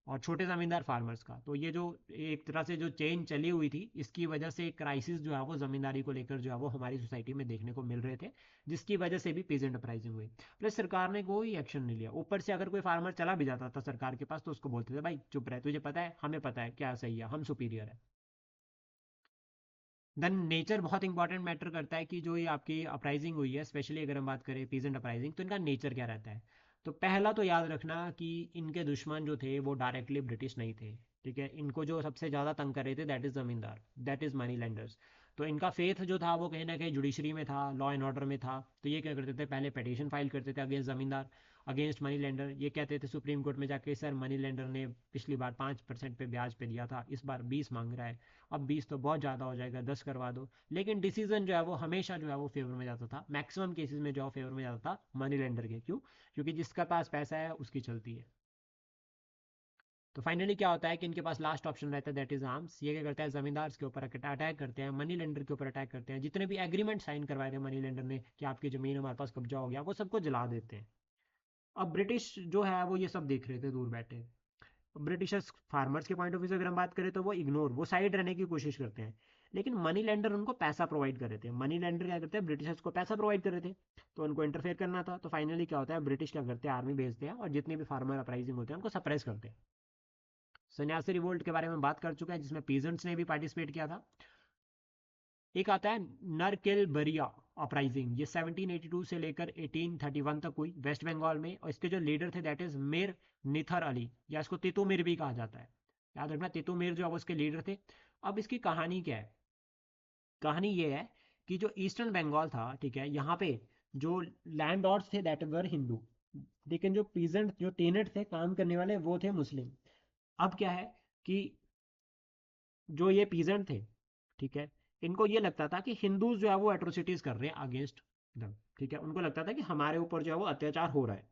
Speaker 1: और छोटे ज़मींदार फार्मर्स का। तो ये जो एक तरह से जो चेन चली हुई थी, इसकी वजह से क्राइसिस जो है वो ज़मींदारी को लेकर जो है वो हमारी सोसाइटी में देखने को मिल रहे थे, जिसकी वजह से भी पीजेंट अपराइजिंग हुई। प्लस सरकार ने कोई एक्शन नहीं लिया। ऊपर से अगर कोई फार्मर चला भी जाता था सरकार के पास, तो उसको बोलते थे भाई चुप रहे, तुझे पता है, हमें पता है क्या सही है, हम सुपीरियर है। देन नेचर बहुत इंपॉर्टेंट मैटर करता है कि जो ये आपकी अपराइजिंग हुई है, स्पेशली अगर हम बात करें पीजेंट अपराइजिंग, तो इनका नेचर क्या रहता है। तो पहला तो याद रखना कि इनके दुश्मन जो थे वो डायरेक्टली ब्रिटिश नहीं थे। ठीक है, इनको जो सबसे ज़्यादा तंग कर रहे थे दैट इज़ ज़मींदार, दैट इज़ मनी लेंडर्स। तो इनका फेथ जो था वो कहीं ना कहीं जुडिशरी में था, लॉ एंड ऑर्डर में था। तो ये क्या करते थे, पहले पिटीशन फाइल करते थे अगेंस्ट ज़मींदार, अगेंस्ट मनी लेंडर। ये कहते थे सुप्रीम कोर्ट में जाके, सर मनी लेंडर ने पिछली बार 5% पे ब्याज पे दिया था, इस बार 20 मांग रहा है, अब 20 तो बहुत ज़्यादा हो जाएगा, 10 करवा दो। लेकिन डिसीजन जो है वो हमेशा जो है वो फेवर में जाता था, मैक्सिमम केसेस में जो है फेवर में जाता था मनी लेंडर के। क्यों? क्योंकि जिसका पास पैसा है उसकी चलती है। तो फाइनली क्या होता है कि इनके पास लास्ट ऑप्शन रहता है, दैट इज आर्म्स। ये क्या करता है, जमींदार के ऊपर अटैक करते हैं, मनी लेंडर के ऊपर अटैक करते हैं, जितने भी एग्रीमेंट साइन करवाए थे मनी लेंडर ने कि आपकी जमीन हमारे पास कब्जा हो गया, वो सबको जला देते हैं। अब ब्रिटिश जो है वो ये सब देख रहे थे दूर बैठे। ब्रिटिशर्स फार्मर्स के पॉइंट ऑफ व्यू से अगर हम बात करें तो वो इग्नोर, वो साइड रहने की कोशिश करते हैं। लेकिन मनी लेंडर उनको पैसा प्रोवाइड कर रहे थे। मनी लेंडर क्या करते हैं, ब्रिटिशर्स को पैसा प्रोवाइड कर रहे थे, तो उनको इंटरफेयर करना था। तो फाइनली क्या होता है, ब्रिटिश क्या करते हैं, आर्मी भेजते हैं और जितने भी फार्मर अपराइजिंग होते हैं उनको सप्रेस करते हैं। सन्यासी रिवोल्ट के बारे में बात कर चुका है, जिसमें पीजेंट्स ने भी पार्टिसिपेट किया था। एक आता है नरकेल बरिया अपराइजिंग, ये 1782 से लेकर 1831 तक हुई वेस्ट बंगाल में, और इसके जो लीडर थे दैट इज मीर निथर अली, या इसको तितुमिर भी कहा जाता है। याद रखना, तितुमिर जो है वो इसके लीडर थे। अब इसकी कहानी क्या है, कहानी ये है कि जो ईस्टर्न बंगाल था, ठीक है, यहाँ पे जो लैंड लॉर्ड्स थे दैट वर हिंदू, लेकिन जो पीजेंट जो टेनेंट थे काम करने वाले वो थे मुस्लिम। अब क्या है कि जो ये पीजेंट थे, ठीक है, इनको ये लगता था कि हिंदूज जो है वो एट्रोसिटीज कर रहे हैं अगेंस्ट दम। ठीक है, उनको लगता था कि हमारे ऊपर जो है वो अत्याचार हो रहा है।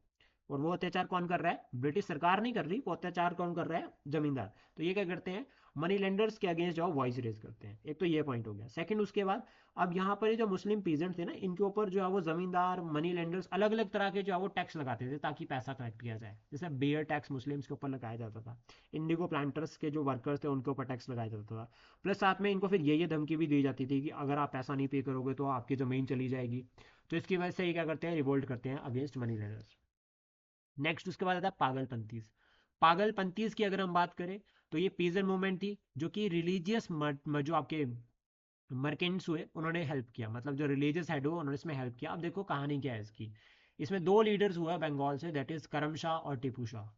Speaker 1: और वो अत्याचार कौन कर रहा है, ब्रिटिश सरकार नहीं कर रही, वो अत्याचार कौन कर रहा है, जमींदार। तो ये क्या करते हैं, मनी लेंडर्स के अगेंस्ट जो वॉइस रेज करते हैं। एक तो ये पॉइंट हो गया। सेकंड, उसके बाद अब यहाँ पर ये जो मुस्लिम पीजेंट थे ना, इनके ऊपर जो है वो जमींदार, मनी लेंडर्स अलग अलग तरह के जो है वो टैक्स लगाते थे ताकि पैसा कलेक्ट किया जाए। जैसे बेयर टैक्स मुस्लिम्स के ऊपर लगाया जाता था, इंडिगो प्लांटर्स के जो वर्कर्स थे उनके ऊपर टैक्स लगाया जाता था। प्लस साथ में इनको फिर ये धमकी भी दी जाती थी कि अगर आप पैसा नहीं पे करोगे तो आपकी ज़मीन चली जाएगी। तो इसकी वजह से ये क्या करते हैं, रिवोल्ट करते हैं अगेंस्ट मनी लेंडर्स। नेक्स्ट उसके बाद आता है पागलपंथीज। पागलपंथीज की अगर हम बात करें तो ये पीजन मूवमेंट थी, जो कि रिलीजियस जो आपके मर्केंट्स हुए उन्होंने हेल्प किया, मतलब जो रिलीजियस हेड हुए उन्होंने इसमें हेल्प किया। अब देखो कहानी क्या है इसकी। इसमें दो लीडर्स हुआ बंगाल से, दैट इज करम शाह और टीपू शाह।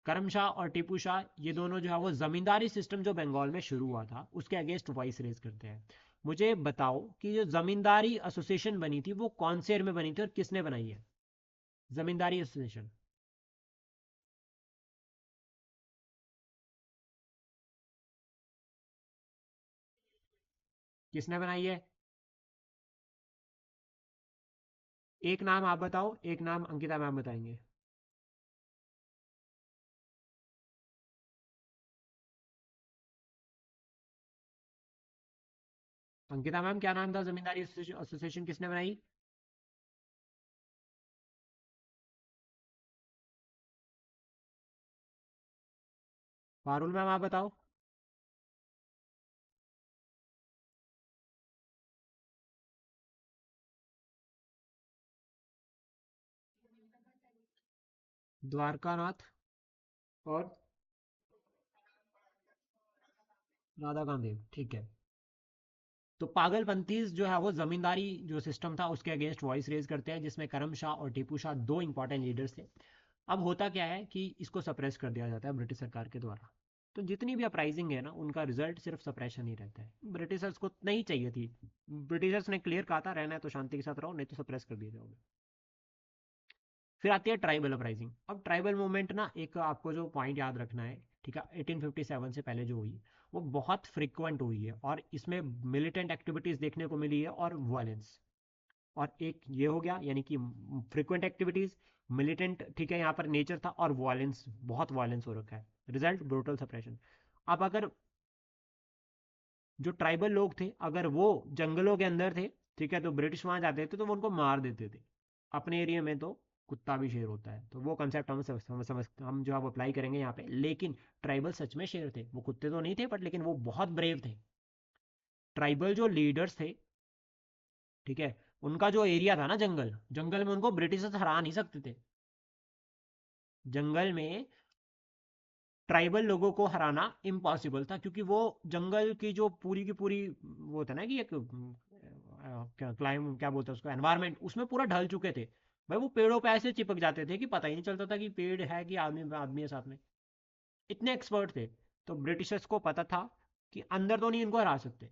Speaker 1: करम शाह और टीपू शाह ये दोनों जो है वो जमींदारी सिस्टम जो बंगाल में शुरू हुआ था उसके अगेंस्ट वॉइस रेज करते हैं। मुझे बताओ कि जो जमींदारी एसोसिएशन बनी थी वो कौन से ईयर में बनी थी और किसने बनाई है, जमींदारी एसोसिएशन किसने बनाई है? एक नाम आप बताओ, एक नाम अंकिता मैम बताएंगे। अंकिता मैम क्या नाम था, जमींदारी एसोसिएशन किसने बनाई? पारुल मैम आप बताओ। द्वारका नाथ और राधा गांधी, ठीक है। तो पागलपंथीज जो है वो जमींदारी जो सिस्टम था उसके अगेंस्ट वॉइस रेज करते हैं, जिसमें करम शाह और टीपू शाह दो इंपॉर्टेंट लीडर्स थे। अब होता क्या है कि इसको सप्रेस कर दिया जाता है ब्रिटिश सरकार के द्वारा। तो जितनी भी अपराइजिंग है ना, उनका रिजल्ट सिर्फ सप्रेशन ही रहता है। ब्रिटिशर्स को नहीं चाहिए थी, ब्रिटिशर्स ने क्लियर कहा था रहना है तो शांति के साथ रहो, नहीं तो सप्रेस कर दिए जाओगे। फिर आती है ट्राइबल अपराइजिंग। अब ट्राइबल मूवमेंट ना, एक आपको जो पॉइंट याद रखना है, ठीक है, 1857 से पहले जो हुई वो बहुत फ्रिक्वेंट हुई है, और इसमें मिलिटेंट एक्टिविटीज देखने को मिली है और वायलेंस। और एक ये हो गया, यानी कि फ्रिक्वेंट एक्टिविटीज, मिलिटेंट, ठीक है, यहाँ पर नेचर था, और वायलेंस, बहुत वायलेंस हो रखा है। Result brutal suppression. अब अगर जो ट्राइबल लोग थे अगर वो जंगलों के अंदर थे, ठीक है, तो ब्रिटिश वहां जाते थे तो वो उनको मार देते थे अपने एरिया में। तो कुत्ता भी शेर होता है, तो वो कंसेप्ट हम जो आप अप्लाई करेंगे यहाँ पे। लेकिन ट्राइबल सच में शेर थे, वो कुत्ते तो नहीं थे बट लेकिन वो बहुत ब्रेव थे। ट्राइबल जो लीडर्स थे, ठीक है, उनका जो एरिया था ना, जंगल, जंगल में उनको ब्रिटिशर्स हरा नहीं सकते थे। जंगल में ट्राइबल लोगों को हराना इम्पॉसिबल था, क्योंकि वो जंगल की पूरी वो होता है ना कि एक क्या क्लाइम क्या बोलते हैं उसको, एनवायरनमेंट, उसमें पूरा ढल चुके थे। भाई वो पेड़ों पे ऐसे चिपक जाते थे कि पता ही नहीं चलता था कि पेड़ है कि आदमी आदमी है साथ में। इतने एक्सपर्ट थे। तो ब्रिटिशर्स को पता था कि अंदर तो नहीं इनको हरा सकते,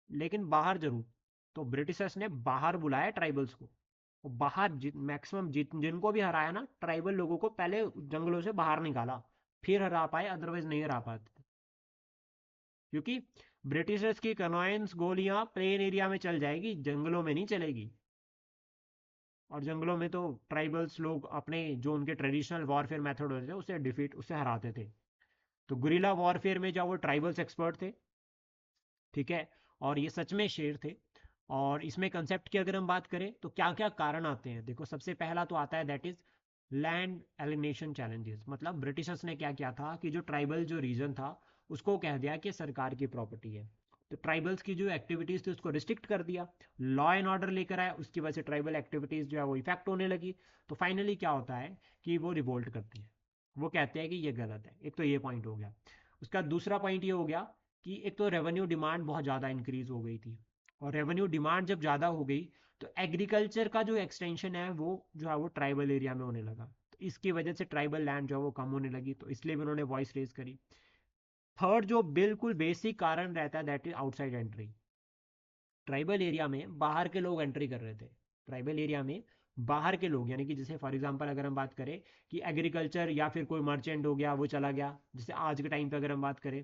Speaker 1: लेकिन बाहर जरूर। तो ब्रिटिशर्स ने बाहर बुलाया ट्राइबल्स को। और बाहर मैक्सिमम जिनको भी हराया ना, ट्राइबल लोगों को पहले जंगलों से बाहर निकाला, फिर हरा पाए, अदरवाइज नहीं हरा पाते। क्योंकि ब्रिटिशर्स की कनॉइंस गोलियां प्लेन एरिया में चल जाएगी, जंगलों में नहीं चलेगी। और जंगलों में तो ट्राइबल्स लोग अपने जो उनके ट्रेडिशनल वॉरफेयर मेथड होते थे उससे डिफीट उससे हराते थे। तो गुरिल्ला वॉरफेयर में जो वो ट्राइबल्स एक्सपर्ट थे, ठीक है, और ये सच में शेर थे। और इसमें कंसेप्ट की अगर हम बात करें तो क्या क्या कारण आते हैं, देखो सबसे पहला तो आता है that is land alienation challenges. मतलब ब्रिटिशर्स ने क्या किया था कि जो ट्राइबल जो रीजन था उसको कह दिया कि सरकार की प्रॉपर्टी है। तो ट्राइबल्स की जो एक्टिविटीज थी उसको रिस्ट्रिक्ट कर दिया, लॉ एंड ऑर्डर लेकर आया, उसकी वजह से ट्राइबल एक्टिविटीज जो है वो इफेक्ट होने लगी। तो फाइनली क्या होता है कि वो रिवोल्ट करती है, वो कहते हैं कि ये गलत है। एक तो ये पॉइंट हो गया। उसका दूसरा पॉइंट ये हो गया कि एक तो रेवेन्यू डिमांड बहुत ज़्यादा इंक्रीज हो गई थी। और रेवेन्यू डिमांड जब ज़्यादा हो गई तो एग्रीकल्चर का जो एक्सटेंशन है वो जो है वो ट्राइबल एरिया में होने लगा। तो इसकी वजह से ट्राइबल लैंड जो है वो कम होने लगी, तो इसलिए भी उन्होंने वॉइस रेज करी। थर्ड जो बिल्कुल बेसिक कारण रहता है that is outside entry. Tribal area में बाहर के लोग एंट्री कर रहे थे। ट्राइबल एरिया में बाहर के लोग, यानी कि जैसे फॉर एग्जांपल अगर हम बात करें कि एग्रीकल्चर या फिर कोई मर्चेंट हो गया वो चला गया, जैसे आज के टाइम पे अगर हम बात करें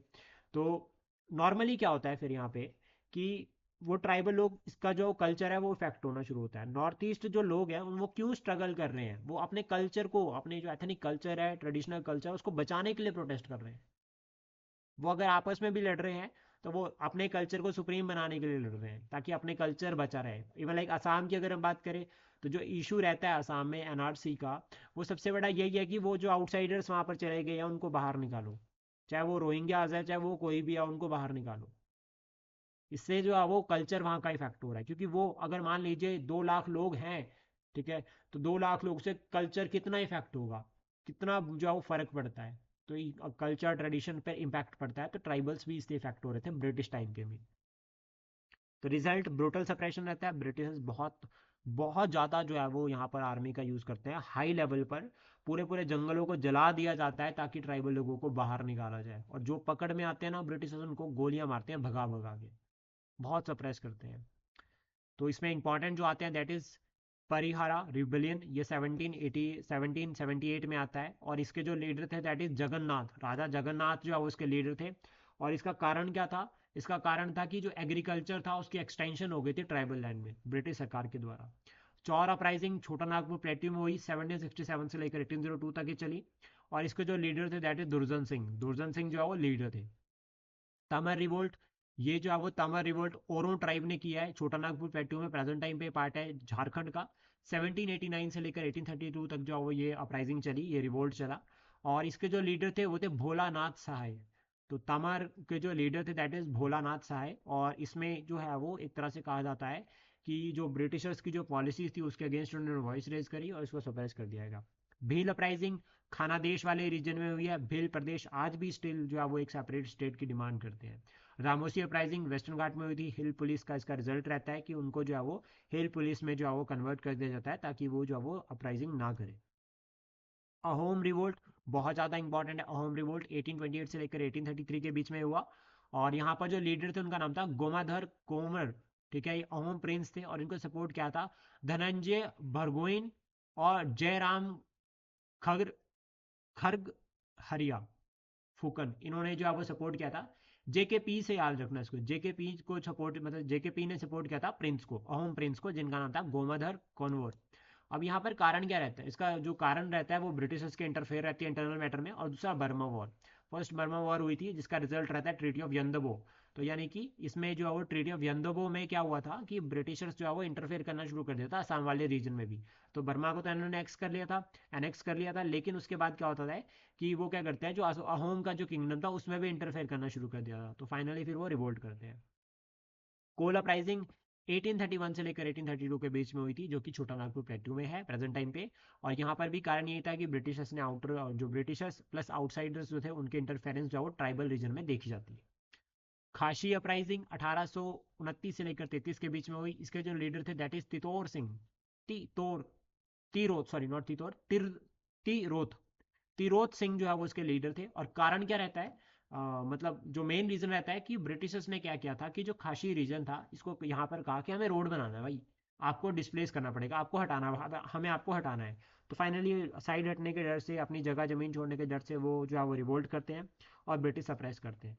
Speaker 1: तो नॉर्मली क्या होता है फिर यहाँ पे कि वो ट्राइबल लोग, इसका जो कल्चर है वो इफेक्ट होना शुरू होता है। नॉर्थ ईस्ट जो लोग हैं वो क्यों स्ट्रगल कर रहे हैं, वो अपने कल्चर को, अपने जो एथनिक कल्चर है, ट्रेडिशनल कल्चर, उसको बचाने के लिए प्रोटेस्ट कर रहे हैं। वो अगर आपस में भी लड़ रहे हैं तो वो अपने कल्चर को सुप्रीम बनाने के लिए लड़ रहे हैं, ताकि अपने कल्चर बचा रहे। इवन लाइक असम की अगर हम बात करें तो जो इशू रहता है असम में एनआरसी का, वो सबसे बड़ा यही है कि वो जो आउटसाइडर्स वहाँ पर चले गए हैं उनको बाहर निकालो। चाहे वो रोहिंग्याज है, चाहे वो कोई भी है, उनको बाहर निकालो। इससे जो है वो कल्चर वहाँ का इफेक्ट हो रहा है, क्योंकि वो अगर मान लीजिए 2 लाख लोग हैं, ठीक है, तो 2 लाख लोग से कल्चर कितना इफेक्ट होगा, कितना जो है वो फर्क पड़ता है। तो कल्चर ट्रेडिशन पर इम्पैक्ट पड़ता है, तो ट्राइबल्स भी इससे इफेक्ट हो रहे थे ब्रिटिश टाइम के में। तो रिजल्ट ब्रूटल सप्रेशन रहता है। ब्रिटिश बहुत बहुत ज़्यादा जो है वो यहाँ पर आर्मी का यूज़ करते हैं हाई लेवल पर। पूरे पूरे जंगलों को जला दिया जाता है ताकि ट्राइबल लोगों को बाहर निकाला जाए, और जो पकड़ में आते हैं ना ब्रिटिशर्स उनको गोलियां मारते हैं भगा भगा के, बहुत सप्रेस करते हैं। तो इसमें इंपॉर्टेंट जो आते हैं दैट इज परिहारा रिबेलियन, ये 1778 में आता है। और इसके जो लीडर थे दैट इज जगन्नाथ, राजा जगन्नाथ जो है वो इसके लीडर थे। और इसका कारण क्या था, इसका कारण था कि जो एग्रीकल्चर था उसकी एक्सटेंशन हो गई थी ट्राइबल लैंड में ब्रिटिश सरकार के द्वारा। चौर अपराइजिंग छोटा नागपुर प्लेट्यू में हुई 1767 से लेकर 1802 तक ही चली। और इसके जो लीडर थे दैट इज दुर्जन सिंह, दुर्जन सिंह जो है वो लीडर थे। तमर रिवोल्ट, ये जो है वो तमर रिवोल्ट ओरो ट्राइब ने किया है, छोटा नागपुर प्लेट्यू में प्रेजेंट टाइम पे पार्ट है झारखंड का। 1789 से लेकर 1832 तक जो है वो ये अपराइजिंग चली, ये रिवोल्ट चला। और इसके जो लीडर थे वो थे भोलानाथ सहाय। तो तमर के जो लीडर थे दैट इज भोलानाथ सहाय। और इसमें जो है वो एक तरह से कहा जाता है कि जो ब्रिटिशर्स की जो पॉलिसीज थी उसके अगेंस्ट उन्होंने वॉइस रेज करी और इसको सप्रेस कर दिया गया। भील अपराइजिंग खाना देश वाले रीजन में हुई है। भील प्रदेश आज भी स्टिल जो है वो एक सेपरेट स्टेट की डिमांड करते हैं। रामोसी अपराइजिंग वेस्टर्न घाट में हुई थी। हिल पुलिस का इसका रिजल्ट रहता है कि उनको जो है वो हिल पुलिस में जो है वो कन्वर्ट कर दिया जाता है ताकि वो जो है वो अपराइजिंग ना करे। अहोम रिवोल्ट बहुत ज़्यादा इंपॉर्टेंट है। अहोम रिवोल्ट 1828 से लेकर 1833 के बीच में हुआ। और यहाँ पर जो लीडर थे उनका नाम था गोमाधर कोमर, ठीक है, ये अहोम प्रिंस थे। और इनको सपोर्ट किया था धनंजय भरगोइन और जयराम खग्र खर्ग हरिया फूकन, इन्होंने जो है वो सपोर्ट किया था। जेकेपी से याद रखना इसको, जेकेपी को सपोर्ट, मतलब जेकेपी ने सपोर्ट किया था प्रिंस को, अहोम प्रिंस को, जिनका नाम था गोमाधर कॉनवर। अब यहाँ पर कारण क्या रहता है, इसका जो कारण रहता है वो ब्रिटिशर्स के इंटरफेयर रहती है इंटरनल मैटर में। और दूसरा Burma war, first Burma war हुई थी जिसका रिजल्ट रहता है ट्रीटी ऑफ यंदबो। तो यानी कि इसमें जो है वो ट्रीटी ऑफ यंदोबो में क्या हुआ था कि ब्रिटिशर्स जो है वो इंटरफेयर करना शुरू कर दिया था असम वाले रीजन में भी। तो बर्मा को तो इन्होंने एनेक्स कर लिया था, लेकिन उसके बाद क्या होता था कि वो क्या करते हैं, जो अहोम का जो किंगडम था उसमें भी इंटरफेयर करना शुरू कर दिया था। तो फाइनली फिर वो रिवोल्ट करते हैं। कोल अपराइजिंग 1831 से लेकर 1832 के बीच में हुई थी, जो कि छोटा नागपुर प्लेट्यू में है प्रेजेंट टाइम पे। और यहाँ पर भी कारण यही था कि ब्रिटिशर्स ने जो ब्रिटिशर्स प्लस आउटसाइडर्स जो थे उनके इंटरफेरेंस जो है वो ट्राइबल रीजन में देखी जाती है। खासी अपराइजिंग 1829 से लेकर 33 के बीच में हुई। इसके जो लीडर थे that is Titaur Singh, Titaur Tirot, sorry not Titaur, Tirot Tirot Singh जो है वो इसके लीडर थे। और कारण क्या रहता है, मतलब जो मेन रीजन रहता है कि ब्रिटिशर्स ने क्या किया था कि जो खासी रीजन था इसको यहाँ पर कहा कि हमें रोड बनाना है भाई, आपको डिस्प्लेस करना पड़ेगा, आपको हटाना, हमें आपको हटाना है। तो फाइनली साइड हटने के डर से, अपनी जगह जमीन छोड़ने के डर से वो जो है वो रिवोल्ट करते हैं और ब्रिटिश सप्रेस करते हैं।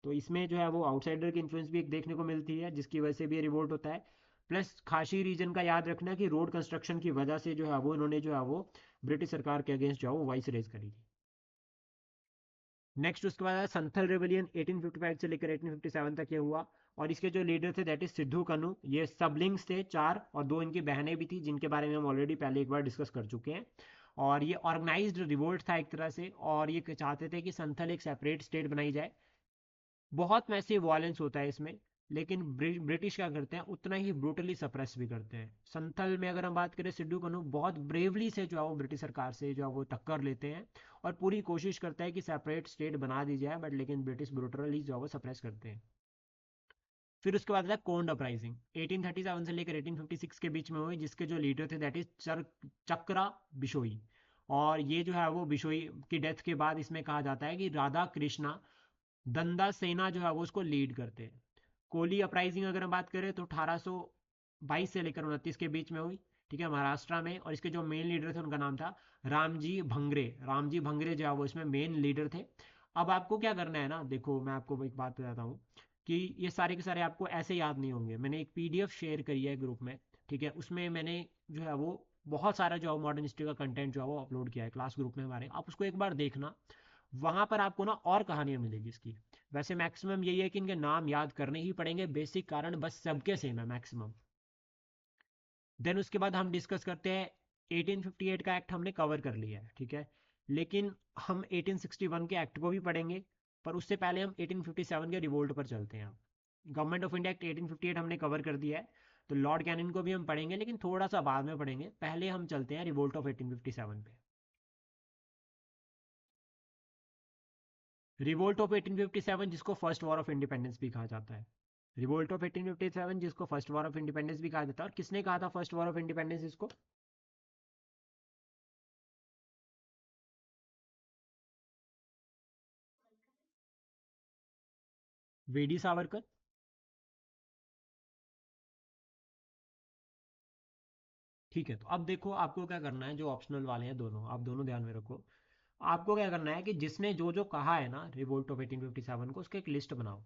Speaker 1: तो इसमें जो है वो आउटसाइडर की इन्फ्लुएंस भी एक देखने को मिलती है, जिसकी वजह से भी रिवोल्ट होता है। प्लस खासी रीजन का याद रखना कि रोड कंस्ट्रक्शन की वजह से जो है वो इन्होंने जो है वो ब्रिटिश सरकार के अगेंस्ट जो है वो वॉइस रेज करी थी। नेक्स्ट उसके बाद संथल रेवलियन 1855 से लेकर 1857 तक ये हुआ। और इसके जो लीडर थे दैट इज सिद्धू कन्हू। ये सबलिंग्स थे चार, और दो इनकी बहनें भी थी जिनके बारे में हम ऑलरेडी पहले एक बार डिस्कस कर चुके हैं। और ये ऑर्गेनाइज्ड रिवोल्ट था एक तरह से, और ये चाहते थे कि संथल एक सेपरेट स्टेट बनाई जाए। बहुत मैसिव वायलेंस होता है इसमें, लेकिन ब्रिटिश क्या करते हैं उतना ही ब्रूटली सप्रेस भी करते हैं। संथल में अगर हम बात करें, सिद्धू कन्हू बहुत ब्रेवली से जो है वो ब्रिटिश सरकार से जो है वो टक्कर लेते हैं और पूरी कोशिश करता है कि सेपरेट स्टेट बना दी जाए, बट लेकिन ब्रिटिश ब्रूटली जो है वो सप्रेस करते हैं। फिर उसके बाद है कोंड अपराइजिंग 1837 से लेकर 1856 के बीच में हुई, जिसके जो लीडर थे दैट इज चक्रा बिशोई। और ये जो है वो बिशोई की डेथ के बाद इसमें कहा जाता है कि राधा कृष्णा दंदा सेना जो है वो उसको लीड करते हैं। कोली अपराइजिंग अगर हम बात करें तो 1822 से लेकर 29 के बीच में हुई, ठीक है, महाराष्ट्र में। और इसके जो मेन लीडर थे उनका नाम था रामजी भंगरे। रामजी भंगरे जो है वो इसमें मेन लीडर थे। अब आपको क्या करना है ना, देखो मैं आपको एक बात बताता हूँ कि ये सारे के सारे आपको ऐसे याद नहीं होंगे। मैंने एक पीडीएफ शेयर करी है ग्रुप में, ठीक है, उसमें मैंने जो है वो बहुत सारा जो है मॉडर्न हिस्ट्री का कंटेंट जो है वो अपलोड किया है क्लास ग्रुप में हमारे, आप उसको एक बार देखना। वहां पर आपको ना और कहानियां मिलेगी इसकी। वैसे मैक्सिमम यही है कि इनके नाम याद करने ही पड़ेंगे, बेसिक कारण बस सबके सेम है मैक्सिमम। देन उसके बाद हम डिस्कस करते हैं 1858 का एक्ट हमने कवर कर लिया है, ठीक है, लेकिन हम 1861 के एक्ट को भी पढ़ेंगे। पर उससे पहले हम 1857 के रिवोल्ट पर चलते हैं। गवर्नमेंट ऑफ इंडिया एक्ट 1858 हमने कवर कर दिया है, तो लॉर्ड कैनिंग को भी हम पढ़ेंगे लेकिन थोड़ा सा बाद में पढ़ेंगे। पहले हम चलते हैं रिवोल्ट ऑफ 1857 पे। रिवोल्ट ऑफ 1857 जिसको फर्स्ट वॉर ऑफ इंडिपेंडेंस भी कहा जाता है। रिवोल्ट ऑफ 1857 जिसको फर्स्ट वॉर ऑफ इंडिपेंडेंस भी कहा जाता है। और किसने कहा था फर्स्ट वॉर ऑफ इंडिपेंडेंस इसको? वीडी सावरकर। ठीक है, तो अब देखो आपको क्या करना है, जो ऑप्शनल वाले हैं दोनों, आप दोनों ध्यान में रखो। आपको क्या करना है कि जिसने जो जो कहा है ना रिवोल्ट ऑफ 1857 को, उसकी एक लिस्ट बनाओ।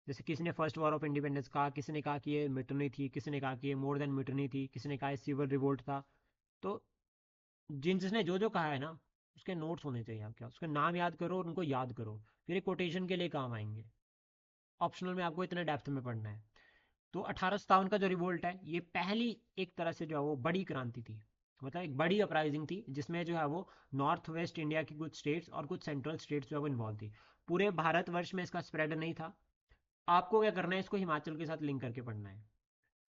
Speaker 1: जैसे किसी ने फर्स्ट वॉर ऑफ इंडिपेंडेंस कहा, किसी ने कहा कि ये मिटनी थी, किसी ने कहा कि ये मोर देन मिटनी थी, किसी ने कहा ये सिविल रिवोल्ट था। तो जिसने जो जो कहा है ना, उसके नोट्स होने चाहिए आपके पास, उसके नाम याद करो और उनको याद करो, फिर एक कोटेशन के लिए काम आएंगे। ऑप्शनल में आपको इतने डेप्थ में पढ़ना है। तो 1857 का जो रिवोल्ट है ये पहली एक तरह से जो है वो बड़ी क्रांति थी, मतलब एक बड़ी अपराइजिंग थी, जिसमें जो है वो नॉर्थ वेस्ट इंडिया की कुछ स्टेट्स और कुछ सेंट्रल स्टेट्स जो है वो इन्वॉल्व थी। पूरे भारतवर्ष में इसका स्प्रेड नहीं था। आपको क्या करना है, इसको हिमाचल के साथ लिंक करके पढ़ना है।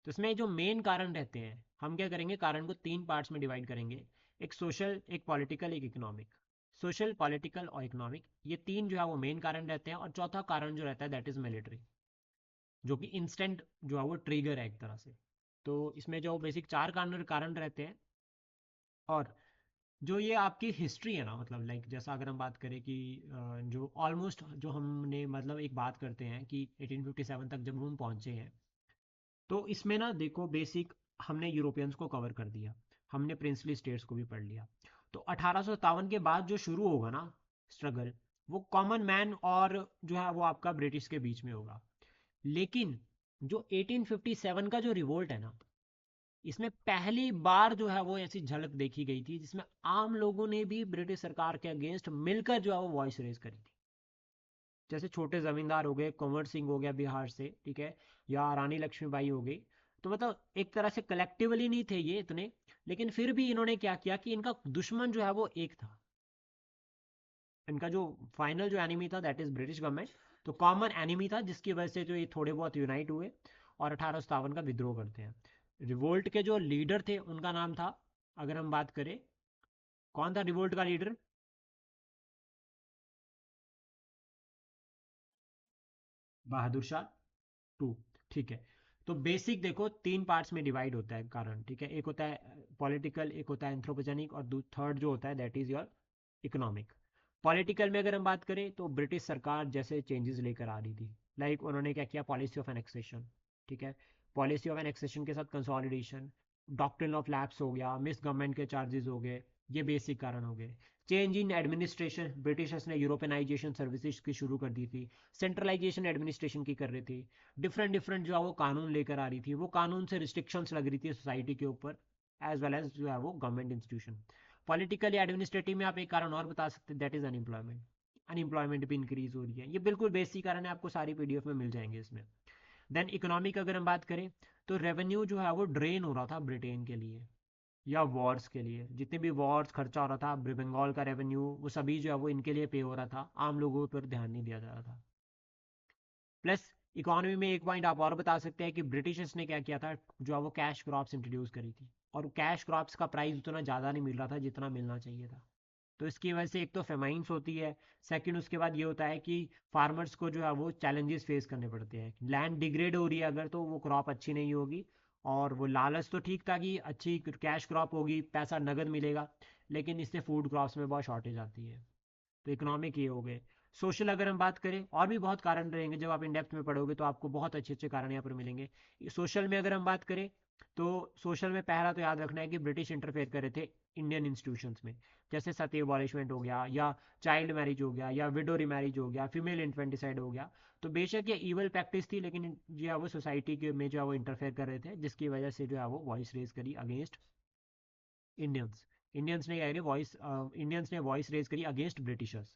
Speaker 1: तो इसमें जो मेन कारण रहते हैं, हम क्या करेंगे, कारण को तीन पार्ट्स में डिवाइड करेंगे। एक सोशल, एक पॉलिटिकल, एक इकोनॉमिक। सोशल, पॉलिटिकल और इकोनॉमिक, ये तीन जो है वो मेन कारण रहते हैं। और चौथा कारण जो रहता है दैट इज मिलिट्री, जो कि इंस्टेंट जो है वो ट्रिगर है एक तरह से। तो इसमें जो बेसिक चार कारण कारण रहते हैं। और जो ये आपकी हिस्ट्री है ना, मतलब लाइक जैसा अगर हम बात करें कि जो ऑलमोस्ट जो हमने मतलब एक बात करते हैं कि 1857 तक जब हम पहुंचे हैं, तो इसमें ना देखो बेसिक हमने यूरोपियंस को कवर कर दिया, हमने प्रिंसली स्टेट्स को भी पढ़ लिया। तो 1857 के बाद जो शुरू होगा ना स्ट्रगल, वो कॉमन मैन और जो है वो आपका ब्रिटिश के बीच में होगा। लेकिन जो 1857 का जो रिवोल्ट है ना, इसमें पहली बार जो है वो ऐसी झलक देखी गई थी जिसमें आम लोगों ने भी ब्रिटिश सरकार के अगेंस्ट मिलकर जो है वो वॉइस रेज करी थी। जैसे छोटे जमींदार हो गए, कंवर सिंह हो गया बिहार से, ठीक है, या रानी लक्ष्मीबाई हो गई। तो मतलब एक तरह से कलेक्टिवली नहीं थे ये इतने, लेकिन फिर भी इन्होंने क्या किया कि इनका दुश्मन जो है वो एक था। इनका जो फाइनल जो एनिमी था दैट इज ब्रिटिश गवर्नमेंट। तो कॉमन एनिमी था जिसकी वजह से जो ये थोड़े बहुत यूनाइट हुए और 1857 का विद्रोह करते हैं। रिवोल्ट के जो लीडर थे उनका नाम था, अगर हम बात करें, कौन था रिवोल्ट का लीडर? बहादुर शाह टू, ठीक है। तो बेसिक देखो तीन पार्ट्स में डिवाइड होता है कारण, ठीक है। एक होता है पॉलिटिकल, एक होता है एंथ्रोपोजेनिक, और थर्ड जो होता है that is your economic. Political में अगर हम बात करें तो ब्रिटिश सरकार जैसे चेंजेस लेकर आ रही थी, लाइक उन्होंने क्या किया, पॉलिसी ऑफ एनेक्सेशन, ठीक है। पॉलिसी ऑफ एनेक्सेशन के साथ कंसोलिडेशन, डॉक्ट्रिन ऑफ लैप्स हो गया, मिस गवर्नमेंट के चार्जेस हो गए, ये बेसिक कारण हो गए। चेंज इन एडमिनिस्ट्रेशन, ब्रिटिशर्स ने यूरोपियनाइजेशन सर्विसेज की शुरू कर दी थी, सेंट्रलाइजेशन एडमिनिस्ट्रेशन की कर रही थी, डिफरेंट डिफरेंट जो है वो कानून लेकर आ रही थी, वो कानून से रिस्ट्रिक्शंस लग रही थी सोसाइटी के ऊपर, एज वेल एज जो है वो गवर्नमेंट इंस्टीट्यूशन। पॉलिटिकल या एडमिनिस्ट्रेटिव में आप एक कारण और बता सकते हैं, दैट इज अनएम्प्लॉयमेंट। अनएम्प्लॉयमेंट भी इंक्रीज हो रही है, ये बिल्कुल बेसिक कारण है, आपको सारी पीडीएफ में मिल जाएंगे इसमें। देन इकोनॉमिक अगर हम बात करें, तो रेवेन्यू जो है वो ड्रेन हो रहा था ब्रिटेन के लिए, या वॉर्स के लिए, जितने भी वॉर्स खर्चा हो रहा था, बंगाल का रेवेन्यू, वो सभी जो है वो इनके लिए पे हो रहा था, आम लोगों पर ध्यान नहीं दिया जा रहा था। प्लस इकोनॉमी में एक पॉइंट आप और बता सकते हैं कि ब्रिटिशर्स ने क्या किया था, जो है वो कैश क्रॉप्स इंट्रोड्यूस करी थी, और कैश क्रॉप्स का प्राइस उतना ज़्यादा नहीं मिल रहा था जितना मिलना चाहिए था। तो इसकी वजह से एक तो फेमाइंस होती है, सेकंड उसके बाद ये होता है कि फार्मर्स को जो है वो चैलेंजेस फेस करने पड़ते हैं, लैंड डिग्रेड हो रही है अगर, तो वो क्रॉप अच्छी नहीं होगी। और वो लालच तो ठीक था कि अच्छी कैश क्रॉप होगी, पैसा नगद मिलेगा, लेकिन इससे फूड क्रॉप्स में बहुत शॉर्टेज आती है। तो इकोनॉमिक ये हो गए। सोशल अगर हम बात करें, और भी बहुत कारण रहेंगे, जब आप इन डेप्थ में पढ़ोगे तो आपको बहुत अच्छे अच्छे कारण यहाँ पर मिलेंगे। सोशल में अगर हम बात करें, तो सोशल में पहला तो याद रखना है कि ब्रिटिश इंटरफेयर कर रहे थे इंडियन इंस्टीट्यूशंस में, जैसे सती अबॉलिशमेंट हो गया, या चाइल्ड मैरिज हो गया, या विडो रिमैरिज हो गया, फीमेल इन्फेंटिसाइड हो गया। तो बेशक ये ईवल प्रैक्टिस थी, लेकिन जो है वो सोसाइटी के में जो है वो इंटरफेयर कर रहे थे, जिसकी वजह से जो है वो वॉइस रेज करी अगेंस्ट इंडियंस। इंडियंस ने क्या वॉइस इंडियंस ने वॉइस रेज करी अगेंस्ट ब्रिटिशर्स।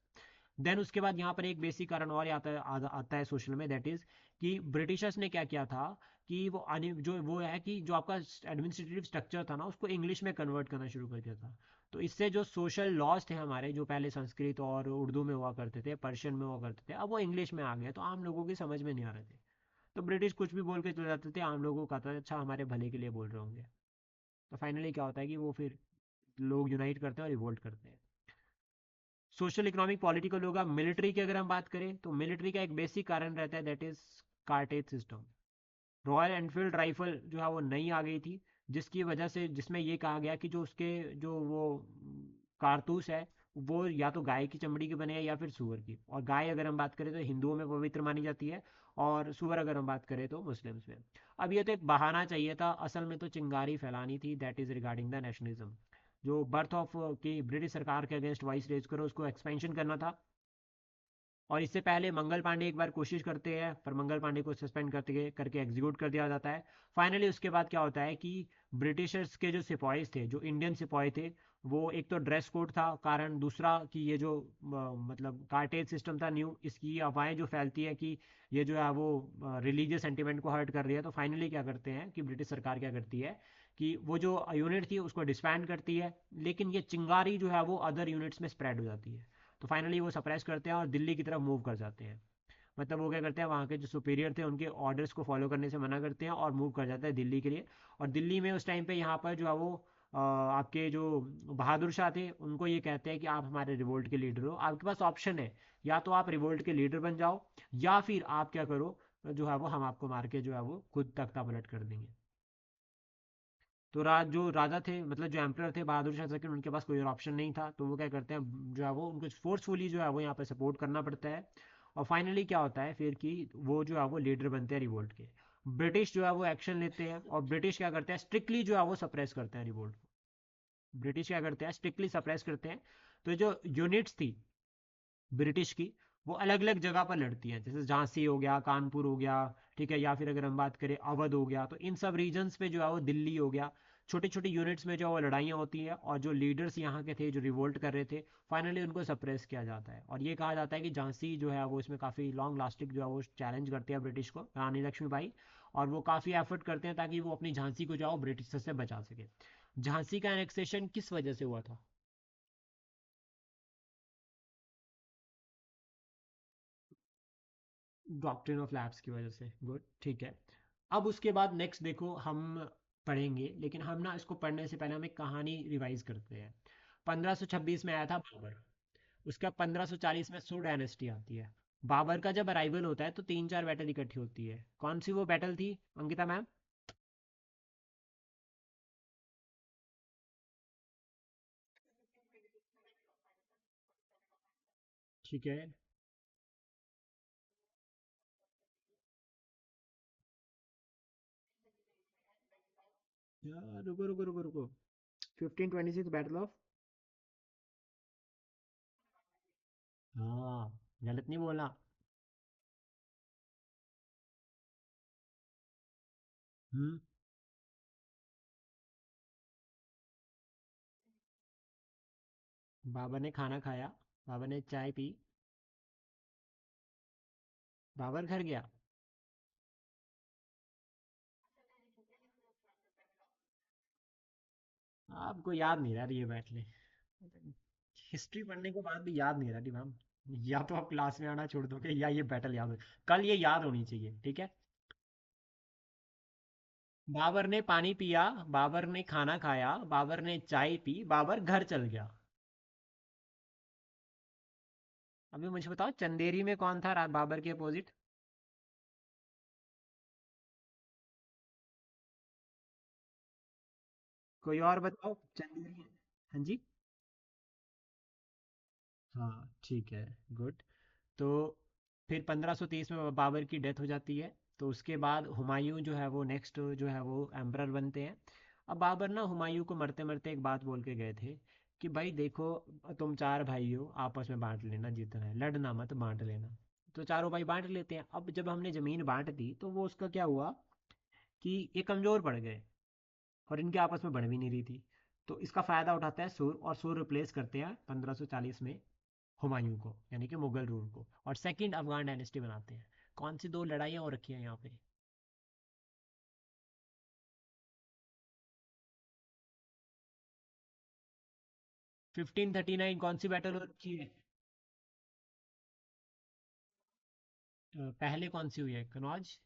Speaker 1: देन उसके बाद यहाँ पर एक बेसिक कारण और आता है सोशल में, दैट इज कि ब्रिटिशर्स ने क्या किया था कि वो जो वो है कि जो आपका एडमिनिस्ट्रेटिव स्ट्रक्चर था ना, उसको इंग्लिश में कन्वर्ट करना शुरू कर दिया था। तो इससे जो सोशल लॉज थे हमारे, जो पहले संस्कृत और उर्दू में हुआ करते थे, पर्शियन में हुआ करते थे, अब वो इंग्लिश में आ गए, तो आम लोगों की समझ में नहीं आ रहे थे। तो ब्रिटिश कुछ भी बोल के चले जाते थे, आम लोगों को कहता था अच्छा हमारे भले के लिए बोल रहे होंगे। तो फाइनली क्या होता है कि वो फिर लोग यूनाइट करते हैं और रिवोल्ट करते हैं। सोशल इकोनॉमिक पॉलिटिकल होगा। मिलिट्री की अगर हम बात करें, तो मिलिट्री का एक बेसिक कारण रहता है, that is cartridge system. Royal Enfield rifle जो है वो नई आ गई थी, जिसकी वजह से, जिसमें ये कहा गया कि जो उसके जो वो कारतूस है, वो या तो गाय की चमड़ी के बने हैं या फिर सूअर की। और गाय अगर हम बात करें तो हिंदुओं में पवित्र मानी जाती है, और सूअर अगर हम बात करें तो मुस्लिम्स में। अब ये तो एक बहाना चाहिए था, असल में तो चिंगारी फैलानी थी, that is regarding the nationalism. जो बर्थ ऑफ की ब्रिटिश सरकार के अगेंस्ट वॉइस रेज करो, उसको एक्सपेंशन करना था। और इससे पहले मंगल पांडे एक बार कोशिश करते हैं, पर मंगल पांडे को सस्पेंड करके करके एग्जीक्यूट कर दिया जाता है। फाइनली उसके बाद क्या होता है कि ब्रिटिशर्स के जो सिपाही थे, जो इंडियन सिपाही थे, वो एक तो ड्रेस कोड था कारण, दूसरा कि ये जो मतलब कार्टेज सिस्टम था न्यू, इसकी अफवाहें जो फैलती है कि ये जो है वो रिलीजियस सेंटिमेंट को हर्ट कर रही है। तो फाइनली क्या करते हैं कि ब्रिटिश सरकार क्या करती है कि वो जो यूनिट थी उसको डिसबैंड करती है, लेकिन ये चिंगारी जो है वो अदर यूनिट्स में स्प्रेड हो जाती है। तो फाइनली वो सप्रेस करते हैं और दिल्ली की तरफ मूव कर जाते हैं। मतलब वो क्या करते हैं, वहाँ के जो सुपीरियर थे उनके ऑर्डर्स को फॉलो करने से मना करते हैं और मूव कर जाते हैं दिल्ली के लिए। और दिल्ली में उस टाइम पे यहाँ पर जो है वो आपके जो बहादुर शाह थे, उनको ये कहते हैं कि आप हमारे रिवोल्ट के लीडर हो, आपके पास ऑप्शन है, या तो आप रिवोल्ट के लीडर बन जाओ, या फिर आप क्या करो, जो है वो हम आपको मार के जो है वो खुद तख्ता पलट कर देंगे। तो जो राजा थे, मतलब जो एम्परर थे बहादुर शाह सेकंड, उनके पास कोई और ऑप्शन नहीं था, तो वो क्या करते हैं, जो है वो उनको फोर्सफुली जो है वो यहाँ पे सपोर्ट करना पड़ता है। और फाइनली क्या होता है फिर कि वो जो है वो लीडर बनते हैं रिवोल्ट के। ब्रिटिश जो है वो एक्शन लेते हैं, और ब्रिटिश क्या करते हैं, स्ट्रिक्टली जो है वो सप्रेस करते हैं रिवोल्ट को। ब्रिटिश क्या करते हैं, स्ट्रिक्टली सप्रेस करते हैं। तो जो यूनिट्स थी ब्रिटिश की, वो अलग अलग जगह पर लड़ती हैं, जैसे झांसी हो गया, कानपुर हो गया, ठीक है, या फिर अगर हम बात करें अवध हो गया, तो इन सब रीजन्स पे जो है वो दिल्ली हो गया, छोटी छोटी यूनिट्स में जो वो लड़ाइयाँ होती हैं और जो लीडर्स यहाँ के थे जो रिवोल्ट कर रहे थे, फाइनली उनको सप्रेस किया जाता है। और ये कहा जाता है कि झांसी जो है वो इसमें काफ़ी लॉन्ग लास्टिंग जो है वो चैलेंज करते हैं ब्रिटिश को, रानी लक्ष्मीबाई। और वो काफ़ी एफर्ट करते हैं ताकि वो अपनी झांसी को जो है वो ब्रिटिश से बचा सके। झांसी का एनेक्सेशन किस वजह से हुआ था? डॉक्ट्रिन ऑफ लैप्स की वजह से। गुड, ठीक है। अब उसके बाद नेक्स्ट देखो हम पढ़ेंगे, लेकिन हम ना इसको पढ़ने से पहले हम एक कहानी रिवाइज करते हैं। 1526 में आया था बाबर। उसका 1540 में सो डायनेस्टी आती है। बाबर का जब अराइवल होता है तो तीन चार बैटल इकट्ठी होती है। कौन सी वो बैटल थी, अंकिता मैम? ठीक है। यार रुको रुको रुको रुको, 1526 बैटल ऑफ। हाँ, गलत नहीं बोला। हम्म। बाबर ने खाना खाया, बाबर ने चाय पी, बाबर घर गया। आपको याद नहीं रहा ये बैटले? हिस्ट्री पढ़ने के बाद भी याद नहीं रहा मैम? या तो आप क्लास में आना छोड़ दोगे या ये बैटल याद हो। कल ये याद होनी चाहिए, ठीक है। बाबर ने पानी पिया, बाबर ने खाना खाया, बाबर ने चाय पी, बाबर घर चल गया। अभी मुझे बताओ चंदेरी में कौन था बाबर के अपोजिट? कोई और बताओ चंदेरी। हाँ जी। हाँ ठीक है। गुड। तो फिर 1530 में बाबर की डेथ हो जाती है। तो उसके बाद हुमायूं जो है वो नेक्स्ट जो है वो एम्परर बनते हैं। अब बाबर ना हुमायूं को मरते मरते एक बात बोल के गए थे कि भाई देखो, तुम चार भाई हो, आपस में बांट लेना जितना है, लड़ना मत, बांट लेना। तो चारों भाई बांट लेते हैं। अब जब हमने ज़मीन बांट दी तो वो उसका क्या हुआ कि ये कमज़ोर पड़ गए और इनके आपस में बढ़ भी नहीं रही थी। तो इसका फ़ायदा उठाता है सुर, और सुर रिप्लेस करते हैं 1540 में हुमायूं को, यानी कि मुगल रूल को, और सेकंड अफगान डायनेस्टी बनाते हैं। कौन सी दो लड़ाइयाँ हो रखी हैं यहाँ पे? 1539 कौन सी बैटल हो रखी है? पहले कौन सी हुई है, कनौज?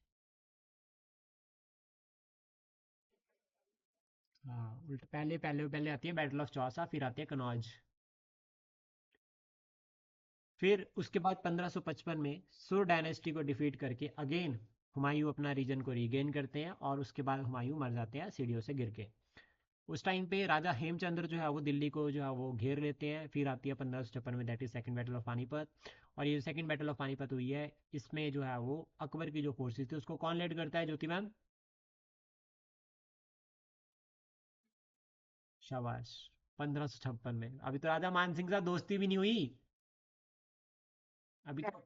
Speaker 1: हाँ उल्ट, पहले पहले पहले आती है बैटल ऑफ चौसा, फिर आती है कनौज। फिर उसके बाद 1555 में सुर डायनेस्टी को डिफीट करके अगेन हुमायूं अपना रीजन को रीगेन करते हैं, और उसके बाद हुमायूं मर जाते हैं सीढ़ियों से गिर के। उस टाइम पे राजा हेमचंद्र जो है वो दिल्ली को जो है वो घेर लेते हैं। फिर आती है 1556 में, that is second battle of Panipat. और ये सेकंड बैटल ऑफ पानीपत हुई है, इसमें जो है वो अकबर की जो फोर्सेस थी उसको कौन लीड करता है, ज्योति मैम? शाबाश। 1556 में अभी तो राजा मान सिंह से दोस्ती भी नहीं हुई। अभी तो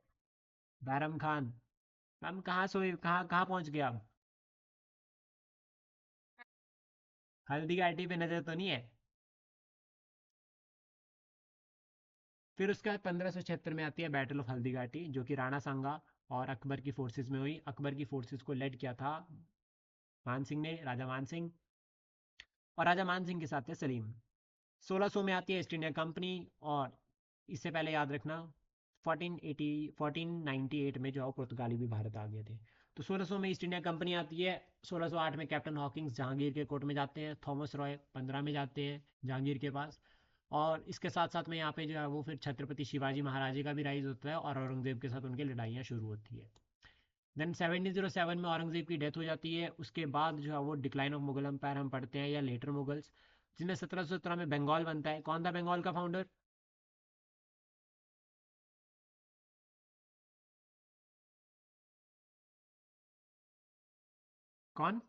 Speaker 1: बैरम खान। मैम कहाँ सोए, कहाँ कहाँ पहुंच गया अब? हल्दी घाटी पे नजर तो नहीं है? फिर उसके बाद 1576 में आती है बैटल ऑफ हल्दी घाटी, जो कि राणा सांगा और अकबर की फोर्सेस में हुई। अकबर की फोर्सेस को लेड किया था मान सिंह ने, राजा मान सिंह। और राजा मान सिंह के साथ थे सलीम। 1600 में आती है ईस्ट इंडिया कंपनी। और इससे पहले याद रखना 1480 1498 में जो है पुर्तगाली भी भारत आ गए थे। तो 1600 में ईस्ट इंडिया कंपनी आती है। 1608 में कैप्टन हॉकिंस जहांगीर के कोर्ट में जाते हैं। थॉमस रॉय 15 में जाते हैं जहांगीर के पास। और इसके साथ साथ में यहाँ पे जो है वो फिर छत्रपति शिवाजी महाराज का भी राइज होता है और औरंगजेब के साथ उनकी लड़ाइयाँ शुरू होती है। देन 1707 में औरंगजेब की डेथ हो जाती है। उसके बाद जो है वो डिक्लाइन ऑफ मुगल एम्पायर हम पढ़ते हैं, या लेटर मुगल्स, जिसमें 1717 में बंगाल बनता है। कौन था बंगाल का फाउंडर? कौन?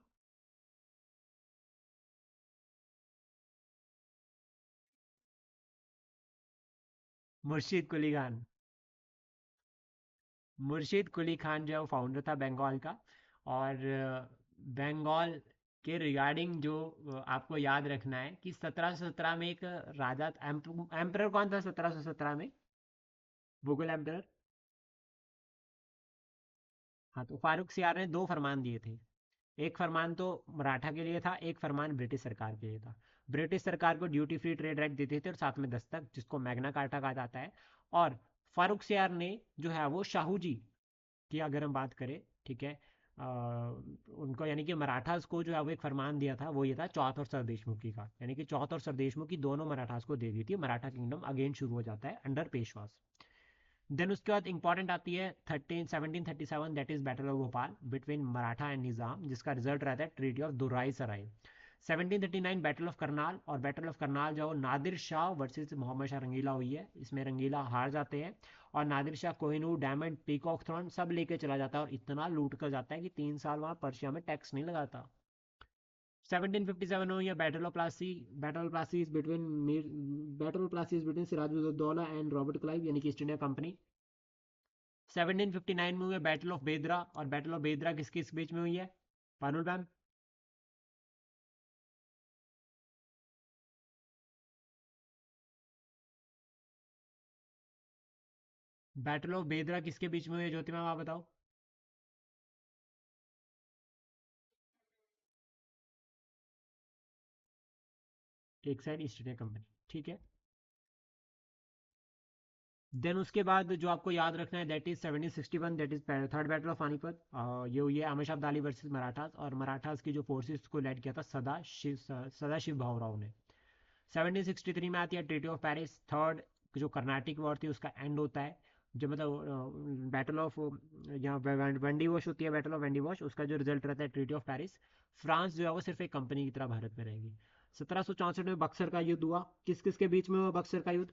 Speaker 1: मुर्शीद कुली खान। मुर्शीद कुली खान जो है वो फाउंडर था बंगाल का। और बंगाल के रिगार्डिंग जो आपको याद रखना है कि 1717 में एक राजा एम्परर कौन था 1717 में, मुगल एम्परर? हाँ, तो फारूक सियार ने दो फरमान दिए थे। एक फरमान तो मराठा के लिए था, एक फरमान ब्रिटिश सरकार के लिए था। ब्रिटिश सरकार को ड्यूटी फ्री ट्रेड राइट देते थे और साथ में दस्तक, जिसको मैग्ना कार्टा कहा जाता है। और फारूक सियार ने जो है वो शाहू जी की अगर हम बात करें, ठीक है, उनको यानी कि मराठास को जो है वो एक फरमान दिया था, वो ये था चौथ और सरदेशमुखी का, यानी कि चौथ और सरदेशमुखी दोनों मराठास को दे दी थी। मराठा किंगडम अगेन शुरू हो जाता है अंडर पेशवास। देन उसके बाद इंपॉर्टेंट आती है 1737, that is battle of Bhopal between Maratha and Nizam, जिसका रिजल्ट रहता है treaty of Durai Sarai. 1739 battle of Karnal, और बैटल ऑफ करनाल जो Nadir Shah versus Mohammad Shah Rangeela हुई है, इसमें रंगीला हार जाते हैं और Nadir Shah Kohinoor diamond peacock throne सब लेके चला जाता है और इतना लूट कर जाता है कि 3 साल वहां पर्शिया में टैक्स नहीं लगाता। 1757 हुई है battle of Plassey. Battle of Plassey is between Sirajuddaulah and Robert Clive, यानी कि ईस्ट इंडिया कंपनी। 1759 में हुई है बैटल ऑफ बेदरा, और बैटल ऑफ बेदरा किस किस बीच में हुई है, पानुल मैम? बैटल ऑफ बेदरा किसके बीच में हुई है ज्योति मैम, आप बताओ। एक साइड ईस्ट इंडिया कंपनी, ठीक है। देन उसके बाद जो आपको याद रखना है that is 1761, that is third battle of Panipat. ये हुई है अहमद शाह अब्दाली वर्सेस मराठास, और मराठास की जो फोर्सेस को लेड किया था सदा शिव भावराव ने। 1763 में आती है ट्रीटी ऑफ पेरिस, थर्ड जो कर्नाटिक वॉर थी उसका एंड होता है। जो मतलब बैटल ऑफ यहाँ वेंडी वॉश होती है, बैटल ऑफ वेंडी वॉश, उसका जो रिजल्ट रहता है ट्रीटी ऑफ पेरिस। फ्रांस जो है वो सिर्फ एक कंपनी की तरह भारत में रहेगी। 1764 में बक्सर का युद्ध हुआ, किस किस के बीच में हुआ बक्सर का युद्ध?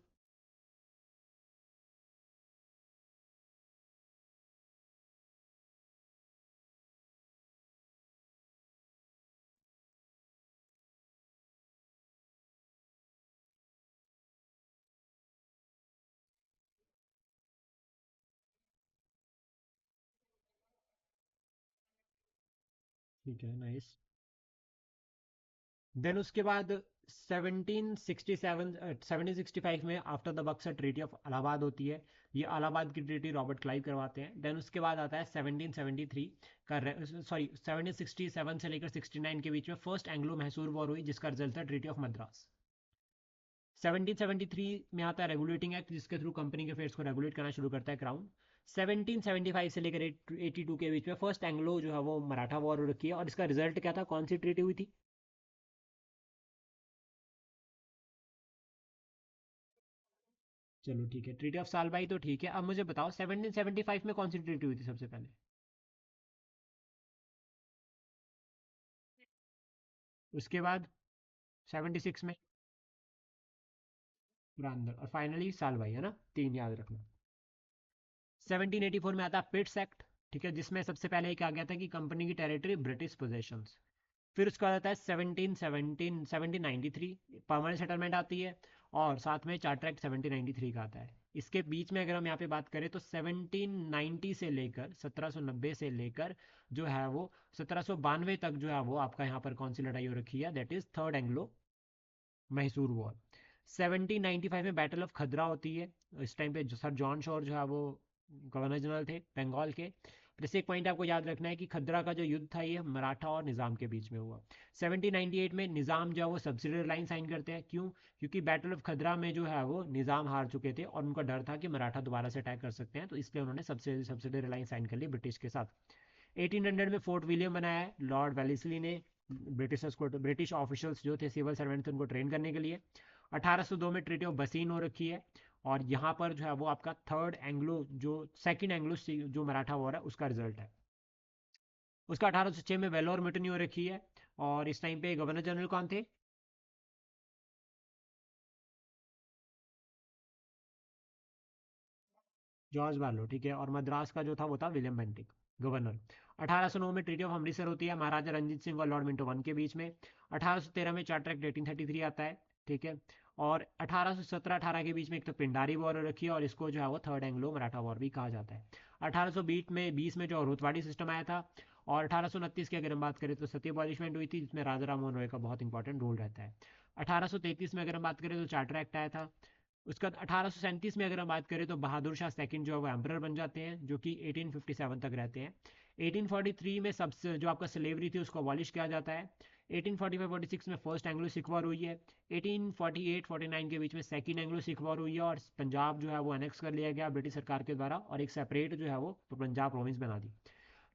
Speaker 1: ठीक है, नाइस। देन उसके बाद 1767 1765 में after the Buxar treaty of Allahabad होती है। ये इलाहाबाद की ट्रीटी रॉबर्ट क्लाइव करवाते हैं। देन उसके बाद आता है 1773 का, सॉरी 1767 से लेकर 69 के बीच में फर्स्ट एंग्लो मैसूर वॉर हुई, जिसका रिजल्ट था ट्रीटी ऑफ मद्रास। 1773 में आता है रेगुलेटिंग एक्ट, जिसके थ्रू कंपनी के फेयर्स को रेगुलेट करना शुरू करता है क्राउन। 1775 से लेकर 82 के बीच में फर्स्ट एंग्लो जो है वो मराठा वॉर हो रखी है, और इसका रिजल्ट क्या था, कौन सी ट्रीटी हुई थी? चलो ठीक है, ट्रीटी ऑफ सालबाई तो ठीक है। अब मुझे बताओ 1775 में कौन सी ट्रीटी हुई थी सबसे पहले? उसके बाद 76 में पुरंदर, और फाइनली सालबाई, है ना, तीन याद रखना। 1784 में आता है पिट्स एक्ट, ठीक है, जिसमें सबसे पहले कहा गया था कि कंपनी की टेरिटरी ब्रिटिश पोजेशंस। फिर उसका आता है 1793 परमानेंट सेटलमेंट आती है, और साथ में चार्टर एक्ट 1793 का आता है। इसके बीच में अगर हम यहाँ पे बात करें तो 1790 से लेकर 1790 से लेकर जो है वो 1792 तक जो है वो आपका यहाँ पर कौन सी लड़ाई हो रखी है, that is third Anglo Mysore war. 1795 में बैटल ऑफ खदरा होती है। इस टाइम पे सर जॉन शोर जो है वो गवर्नर जनरल थे बंगाल के। जैसे एक पॉइंट आपको याद रखना है कि खदरा का जो युद्ध था ये मराठा और निज़ाम के बीच में हुआ। 1798 में निज़ाम जो है वो सब्सिडरी लाइन साइन करते हैं, क्यों? क्योंकि बैटल ऑफ खदरा में जो है वो निज़ाम हार चुके थे और उनका डर था कि मराठा दोबारा से अटैक कर सकते हैं, तो इसलिए उन्होंने सब्सिडरी लाइन साइन कर ली ब्रिटिश के साथ। 1800 में फोर्ट विलियम बनाया है लॉर्ड वेलेस्ली ने, ब्रिटिशर्स को, ब्रिटिश ऑफिशियल्स जो थे सिविल सर्वेंट थे उनको ट्रेन करने के लिए। 1802 में ट्रीटी ऑफ बसीन हो रखी है, और यहाँ पर जो है वो आपका थर्ड एंग्लो जो सेकंड एंग्लो जो मराठा वॉर है उसका रिजल्ट है। उसका 1806 में वेलोर मिटनी हो रखी है, और इस टाइम पे गवर्नर जनरल कौन थे? जॉर्ज बार्लो, ठीक है, और मद्रास का जो था वो था विलियम बेंटिक, गवर्नर। 1809 में ट्रीटी ऑफ अमृतसर होती है महाराजा रंजीत सिंह और लॉर्ड मिंटो वन के बीच में। 1813 में चार्टर एक्ट 1833 आता है, ठीक है। और 1817-18 के बीच में एक तो पिंडारी वॉर हो रखी है, और इसको जो है वो थर्ड एंग्लो मराठा वॉर भी कहा जाता है। 1820 में जो रुतवाड़ी सिस्टम आया था, और 1829 की अगर हम बात करें तो सत्य अबॉलिशमेंट हुई थी, जिसमें राजा राम मोहन रॉय का बहुत इंपॉर्टेंट रोल रहता है। 1833 में अगर हम बात करें तो चार्टर एक्ट आया था। उसका 1837 में अगर हम बात करें तो बहादुर शाह सेकंड जो है वो एम्परर बन जाते हैं, जो कि 1857 तक रहते हैं। 1843 में सबसे जो आपका स्लेवरी थी उसको अबॉलिश किया जाता है। 1845-46 में फर्स्ट एंग्लो सिख वॉर हुई है। 1848-49 के बीच में सेकंड एंग्लो सिख वॉर हुई है, और पंजाब जो है वो अनेक्स कर लिया गया ब्रिटिश सरकार के द्वारा, और एक सेपरेट जो है वो पंजाब प्रोविंस बना दी।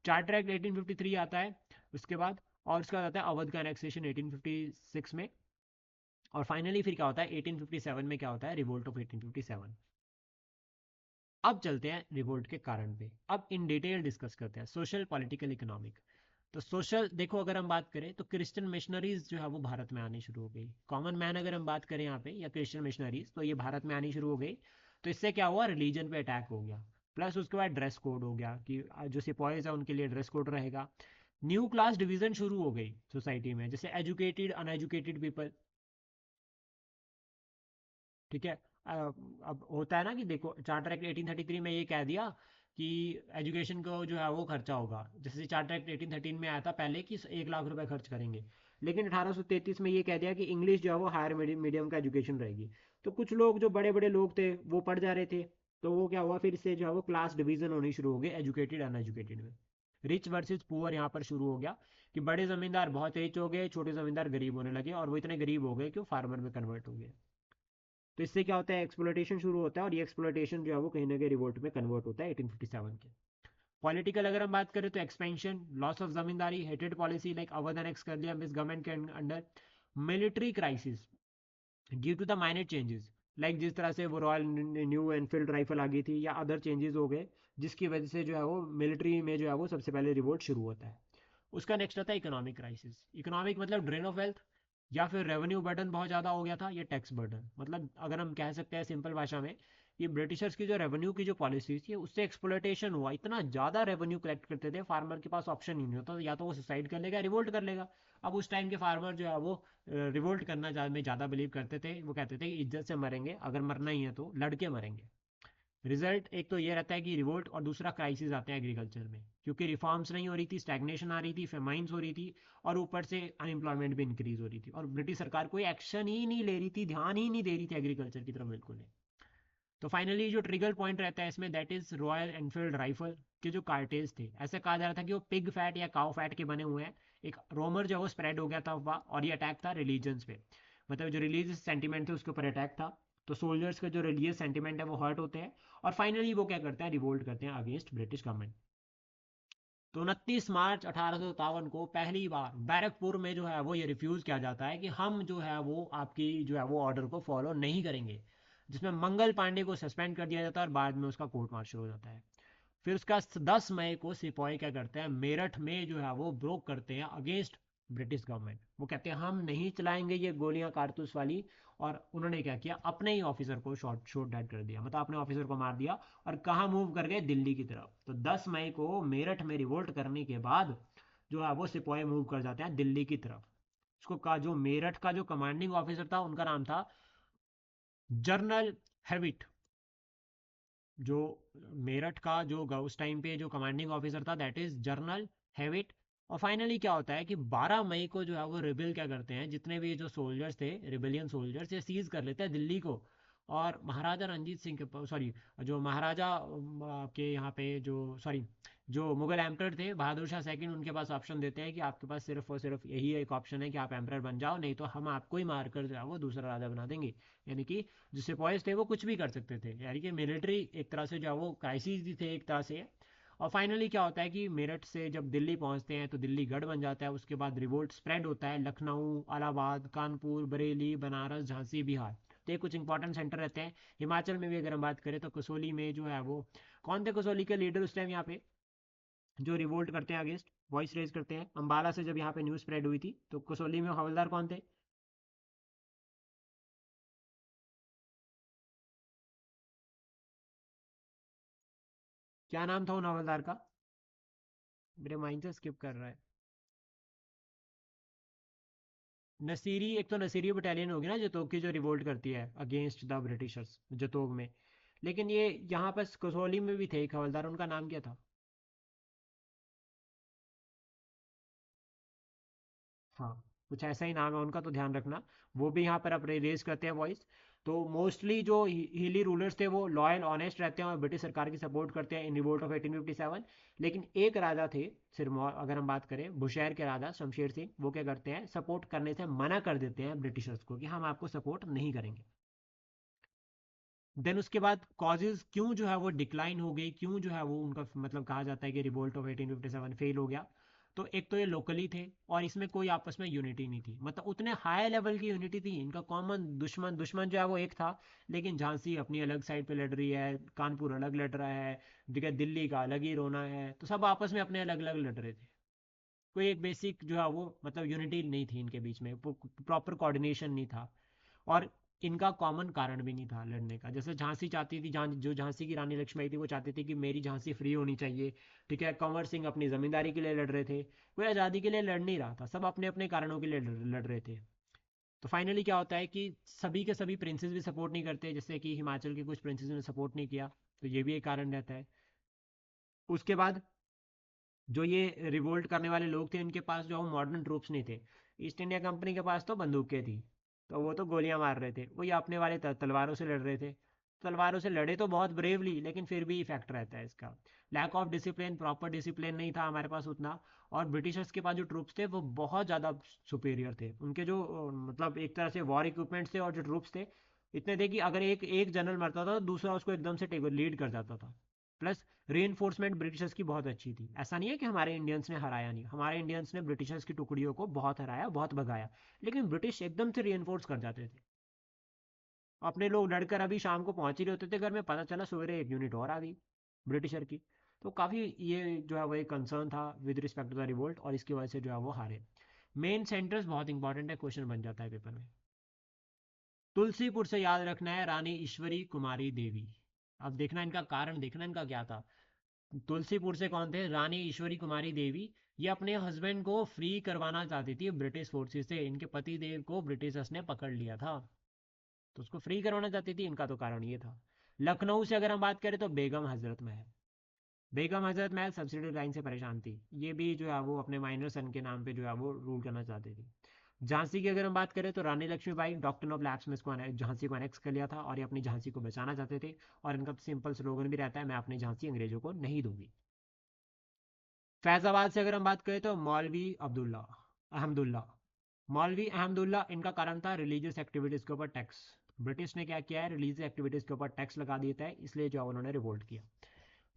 Speaker 1: चार्टर एक्ट 1853 आता है उसके बाद, और उसके बाद आता है अवध का एनेक्सेशन 1856 में। और फाइनली फिर क्या होता है 1857 में, क्या होता है रिवोल्ट ऑफ 1857। अब चलते हैं रिवोल्ट के कारण पे, अब इन डिटेल डिस्कस करते हैं सोशल पॉलिटिकल इकोनॉमिक। तो सोशल देखो, अगर हम बात करें तो क्रिश्चियन मिशनरीज जो है वो भारत में आनी शुरू हो गई। कॉमन मैन अगर हम बात करें यहाँ पे, या क्रिश्चियन मिशनरीज, तो ये भारत में आनी शुरू हो गई। तो इससे क्या हुआ, रिलीजन पे अटैक हो गया। प्लस उसके बाद ड्रेस कोड हो गया कि जो सिपाहीज है उनके लिए ड्रेस कोड रहेगा। न्यू क्लास डिवीजन शुरू हो गई सोसाइटी में, जैसे एजुकेटेड अनएजुकेटेड पीपल। ठीक है। अब होता है ना कि देखो चार्टर एक्ट 1833 में ये कह दिया कि एजुकेशन को जो है वो खर्चा होगा। जैसे चार्टर एक्ट 1813 में आया था पहले कि 1 लाख रुपए खर्च करेंगे, लेकिन 1833 में ये कह दिया कि इंग्लिश जो है वो हायर मीडियम का एजुकेशन रहेगी। तो कुछ लोग जो बड़े बड़े लोग थे वो पढ़ जा रहे थे, तो वो क्या हुआ, फिर से जो है वो क्लास डिवीजन होनी शुरू हो गई एजुकेटेड अनएजुकेटेड में। रिच वर्सेस पुअर यहाँ पर शुरू हो गया, कि बड़े जमींदार बहुत रिच हो गए, छोटे जमींदार गरीब होने लगे, और वो इतने गरीब हो गए कि वो फार्मर में कन्वर्ट हो गए। तो इससे क्या होता है, एक्सप्लोइटेशन शुरू होता है, और ये एक्सप्लोइटेशन जो है वो कहीं ना कहीं रिवोल्ट में कन्वर्ट होता है 1857 के। पॉलिटिकल अगर हम बात करें तो expansion, loss of zamindari, hated policy like Awadh annex कर लिया मिस गवर्नमेंट के under. Military crisis due to the minor changes, like जिस तरह से वो रॉयल न्यू एनफील्ड राइफल आ गई थी, या अदर चेंजेस हो गए, जिसकी वजह से जो है वो मिलिट्री में जो है वो सबसे पहले रिवोल्ट शुरू होता है। उसका नेक्स्ट आता है इकोनॉमिक क्राइसिस। इकोनॉमिक मतलब ड्रेन ऑफ वेल्थ, या फिर रेवेन्यू बर्डन बहुत ज़्यादा हो गया था, या टैक्स बर्डन। मतलब अगर हम कह सकते हैं सिंपल भाषा में, ये ब्रिटिशर्स की जो रेवेन्यू की जो पॉलिसी थी उससे एक्सप्लोइटेशन हुआ। इतना ज़्यादा रेवेन्यू कलेक्ट करते थे, फार्मर के पास ऑप्शन ही नहीं होता, या तो वो सुसाइड कर लेगा, रिवोल्ट कर लेगा। अब उस टाइम के फार्मर जो है वो रिवोल्ट करना में ज़्यादा बिलीव करते थे। वो कहते थे कि इज्जत से मरेंगे, अगर मरना ही है तो लड़के मरेंगे। रिजल्ट एक तो ये रहता है कि रिवोल्ट, और दूसरा क्राइसिस आते हैं एग्रीकल्चर में, क्योंकि रिफॉर्म्स नहीं हो रही थी, स्टैग्नेशन आ रही थी, फेमाइंस हो रही थी, और ऊपर से अनएम्प्लॉयमेंट भी इंक्रीज हो रही थी, और ब्रिटिश सरकार कोई एक्शन ही नहीं ले रही थी, ध्यान ही नहीं दे रही थी एग्रीकल्चर की तरफ बिल्कुल नहीं। तो फाइनली जो ट्रिगर पॉइंट रहता है इसमें, that is royal Enfield rifle के जो कार्टेज थे। ऐसे कहा जा रहा था कि वो पिग फैट या काउ फैट के बने हुए हैं। एक रोमर जो है वो स्प्रेड हो गया था अफवाह, और ये अटैक था रिलीजन्स पे, मतलब जो रिलीजियस सेंटिमेंट थे उसके ऊपर अटैक था। तो सोल्जर्स का जो रिलीजियस सेंटिमेंट है वो हर्ट होते हैं, और फाइनली वो क्या करते हैं, रिवोल्ट करते हैं अगेंस्ट ब्रिटिश गवर्नमेंट। तो 29 मार्च 1857 को पहली बार बैरकपुर में जो है वो ये रिफ्यूज़ किया जाता है कि हम जो है वो आपकी जो है वो ऑर्डर को फॉलो नहीं करेंगे, जिसमें मंगल पांडे को सस्पेंड कर दिया जाता है, और बाद में उसका कोर्ट मार्शल हो जाता है। फिर उसका 10 मई को सिपाही क्या करते हैं, मेरठ में जो है वो ब्रोक करते हैं अगेंस्ट ब्रिटिश गवर्नमेंट। वो कहते हैं हम नहीं चलाएंगे ये गोलियां कारतूस वाली, और उन्होंने क्या किया, अपने ही ऑफिसर को शॉट डेड कर दिया, मतलब अपने ऑफिसर को मार दिया। और कहाँ मूव कर गए, दिल्ली की तरफ। तो 10 मई को मेरठ में रिवोल्ट करने के बाद जो है वो सिपाही मूव कर जाते हैं दिल्ली की तरफ। उसको का जो मेरठ का जो कमांडिंग ऑफिसर था उनका नाम था जनरल हैविट। जो मेरठ का जो उस टाइम पे जो कमांडिंग ऑफिसर था दैट इज जनरल हैविट। और फाइनली क्या होता है कि 12 मई को जो है वो रिबेल क्या करते हैं, जितने भी जो सोल्जर्स थे, रिबेलियन सोल्जर्स, ये सीज कर लेते हैं दिल्ली को। और महाराजा रंजीत सिंह के, सॉरी, जो महाराजा के यहाँ पे जो, सॉरी, जो मुगल एम्परर थे बहादुर शाह सेकंड, उनके पास ऑप्शन देते हैं कि आपके पास सिर्फ और सिर्फ यही एक ऑप्शन है कि आप एम्परर बन जाओ, नहीं तो हम आपको ही मारकर जो है वो दूसरा राजा बना देंगे। यानी कि जो सिपाहीज थे वो कुछ भी कर सकते थे, यानी कि मिलिट्री एक तरह से जो है वो क्राइसिस भी थे एक तरह से। और फाइनली क्या होता है कि मेरठ से जब दिल्ली पहुंचते हैं तो दिल्ली गढ़ बन जाता है। उसके बाद रिवोल्ट स्प्रेड होता है लखनऊ, इलाहाबाद, कानपुर, बरेली, बनारस, झांसी, बिहार। तो ये कुछ इंपॉर्टेंट सेंटर रहते हैं। हिमाचल में भी अगर हम बात करें तो कसौली में जो है वो, कौन थे कसौली के लीडर उस टाइम यहाँ पे जो रिवोल्ट करते हैं अगेंस्ट, वॉइस रेज करते हैं। अंबाला से जब यहाँ पे न्यूज़ स्प्रेड हुई थी तो कसौली में हवलदार कौन थे? क्या नाम था उन हवलदार का? मेरे माइंड से स्किप कर रहा है। नसीरी, एक तो नसीरी बटालियन होगी ना जतोग की, जो रिवोल्ट करती है अगेंस्ट द ब्रिटिशर्स जतोग में। लेकिन ये यहाँ पर कसौली में भी थे एक हवलदार, उनका नाम क्या था? हाँ, कुछ ऐसा ही नाम है उनका, तो ध्यान रखना। वो भी यहाँ पर अपने रेज करते हैं वॉइस। तो मोस्टली जो हिली रूलर्स थे वो लॉयल ऑनेस्ट रहते हैं और ब्रिटिश सरकार की सपोर्ट करते हैं इन रिवोल्ट ऑफ 1857। लेकिन एक राजा थे सिरमौर, अगर हम बात करें बुशहर के राजा शमशेर सिंह, वो क्या करते हैं, सपोर्ट करने से मना कर देते हैं ब्रिटिशर्स को कि हम आपको सपोर्ट नहीं करेंगे। देन उसके बाद कॉजेज क्यों जो है वो डिक्लाइन हो गई, क्यों जो है वो उनका मतलब कहा जाता है कि रिवोल्ट ऑफ 1857 फेल हो गया। तो एक तो ये लोकली थे और इसमें कोई आपस में यूनिटी नहीं थी, मतलब उतने हाई लेवल की यूनिटी थी, इनका कॉमन दुश्मन दुश्मन जो है वो एक था। लेकिन झांसी अपनी अलग साइड पे लड़ रही है, कानपुर अलग लड़ रहा है, ठीक है, दिल्ली का अलग ही रोना है, तो सब आपस में अपने अलग अलग लड़ रहे थे। कोई एक बेसिक जो है वो मतलब यूनिटी नहीं थी इनके बीच में, प्रॉपर कोऑर्डिनेशन नहीं था। और इनका कॉमन कारण भी नहीं था लड़ने का। जैसे झांसी चाहती थी, जो झांसी की रानी लक्ष्मीबाई थी वो चाहती थी कि मेरी झांसी फ्री होनी चाहिए, ठीक है। कंवर सिंह अपनी जमींदारी के लिए लड़ रहे थे, कोई आज़ादी के लिए लड़ नहीं रहा था, सब अपने अपने कारणों के लिए लड़ रहे थे। तो फाइनली क्या होता है कि सभी के सभी प्रिंसेस भी सपोर्ट नहीं करते, जैसे कि हिमाचल के कुछ प्रिंसेस ने सपोर्ट नहीं किया, तो ये भी एक कारण रहता है। उसके बाद जो ये रिवोल्ट करने वाले लोग थे इनके पास जो मॉडर्न ट्रूप्स नहीं थे। ईस्ट इंडिया कंपनी के पास तो बंदूकें थी, तो वो तो गोलियां मार रहे थे, वो ये अपने वाले तलवारों से लड़ रहे थे। तलवारों से लड़े तो बहुत ब्रेवली, लेकिन फिर भी इफेक्ट रहता है इसका। Lack of discipline, proper discipline नहीं था हमारे पास उतना। और ब्रिटिशर्स के पास जो ट्रूप्स थे वो बहुत ज़्यादा सुपीरियर थे, उनके जो मतलब एक तरह से वॉर इक्विपमेंट्स थे और जो ट्रूप्स थे इतने थे कि अगर एक एक जनरल मरता था तो दूसरा उसको एकदम से लीड कर जाता था। प्लस रीइंफोर्समेंट ब्रिटिशर्स की बहुत अच्छी थी, ऐसा नहीं है कि हमारे इंडियंस ने हराया नहीं, हमारे इंडियंस ने ब्रिटिशर्स की टुकड़ियों को बहुत हराया, बहुत भगाया। लेकिन ब्रिटिश एकदम से रीइंफोर्स कर जाते थे। अपने लोग लड़कर अभी शाम को पहुंच ही रहे होते थे घर में, पता चला सवेरे एक यूनिट और आ गई ब्रिटिशर की। तो काफ़ी ये जो है वो एक कंसर्न था with respect to the revolt, और इसकी वजह से जो है वो हारे। मेन सेंटर्स बहुत इंपॉर्टेंट है, क्वेश्चन बन जाता है पेपर में। तुलसीपुर से याद रखना है रानी ईश्वरी कुमारी देवी। अब देखना इनका कारण, देखना इनका क्या था। तुलसीपुर से कौन थे, रानी ईश्वरी कुमारी देवी। ये अपने हस्बैंड को फ्री करवाना चाहती थी ब्रिटिश फोर्सेस से, इनके पति देव को ब्रिटिशर्स ने पकड़ लिया था, तो उसको फ्री करवाना चाहती थी, इनका तो कारण ये था। लखनऊ से अगर हम बात करें तो बेगम हजरत महल। बेगम हजरत महल सब्सिडी लाइन से परेशान थी, ये भी जो है वो अपने माइनर सन के नाम पे जो है वो रूल करना चाहती थी। झांसी की अगर हम बात करें तो रानी लक्ष्मीबाई डॉक्ट्रिन ऑफ लैप्स में इसको झांसी को अनेक्स कर लिया था और ये अपनी झांसी को बचाना चाहते थे। और इनका सिंपल स्लोगन भी रहता है, मैं अपनी झांसी अंग्रेजों को नहीं दूंगी। फैजाबाद से अगर हम बात करें तो मौलवी अब्दुल्ला अहमदुल्ला। मौलवी अहमदुल्ला, इनका कारण था रिलीजियस एक्टिविटीज़ के ऊपर टैक्स। ब्रिटिश ने क्या किया है, रिलीजियस एक्टिविटीज़ के ऊपर टैक्स लगा देता है, इसलिए जो उन्होंने रिवोल्ट किया।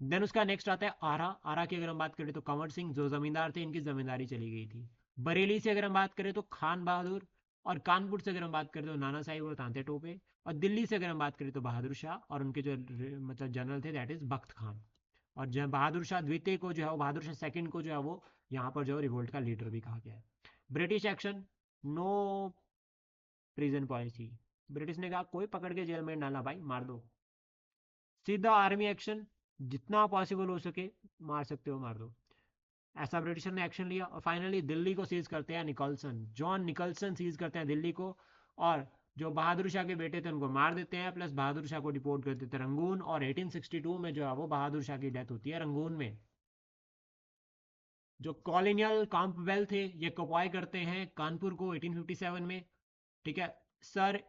Speaker 1: देन उसका नेक्स्ट आता है आरा। आरा की अगर हम बात करें तो कंवर सिंह जो जमींदार थे इनकी जमींदारी चली गई थी। बरेली से अगर हम बात करें तो खान बहादुर। और कानपुर से अगर हम बात करें तो नाना साहिब और तांते टोपे। और दिल्ली से अगर हम बात करें तो बहादुर शाह और उनके जो मतलब जनरल थे दैट इज बख्त खान। और जब बहादुर शाह द्वितीय को जो है वो, बहादुर शाह सेकंड को जो है वो यहाँ पर जो है रिवोल्ट का लीडर भी कहा गया है। British action, no prison policy. British ने कहा कोई पकड़ के जेल में नहीं डालना भाई, मार दो। सीधा आर्मी एक्शन, जितना पॉसिबल हो सके मार सकते हो मार दो। ऐसा ब्रिटिशर ने एक्शन लिया और फाइनली दिल्ली को सीज करते हैं निकलसन, जॉन निकलसन सीज करते हैं दिल्ली को। और जो बहादुर शाह के बेटे थे उनको मार देते हैं, प्लस बहादुर शाह को डिपोर्ट कर देते हैं रंगून। और 1862 में जो है वो बहादुर शाह की डेथ होती है रंगून में। जो कॉलोनियल काम्पवेल थे ये कॉपॉय करते हैं कानपुर को 1857 में, ठीक है। सर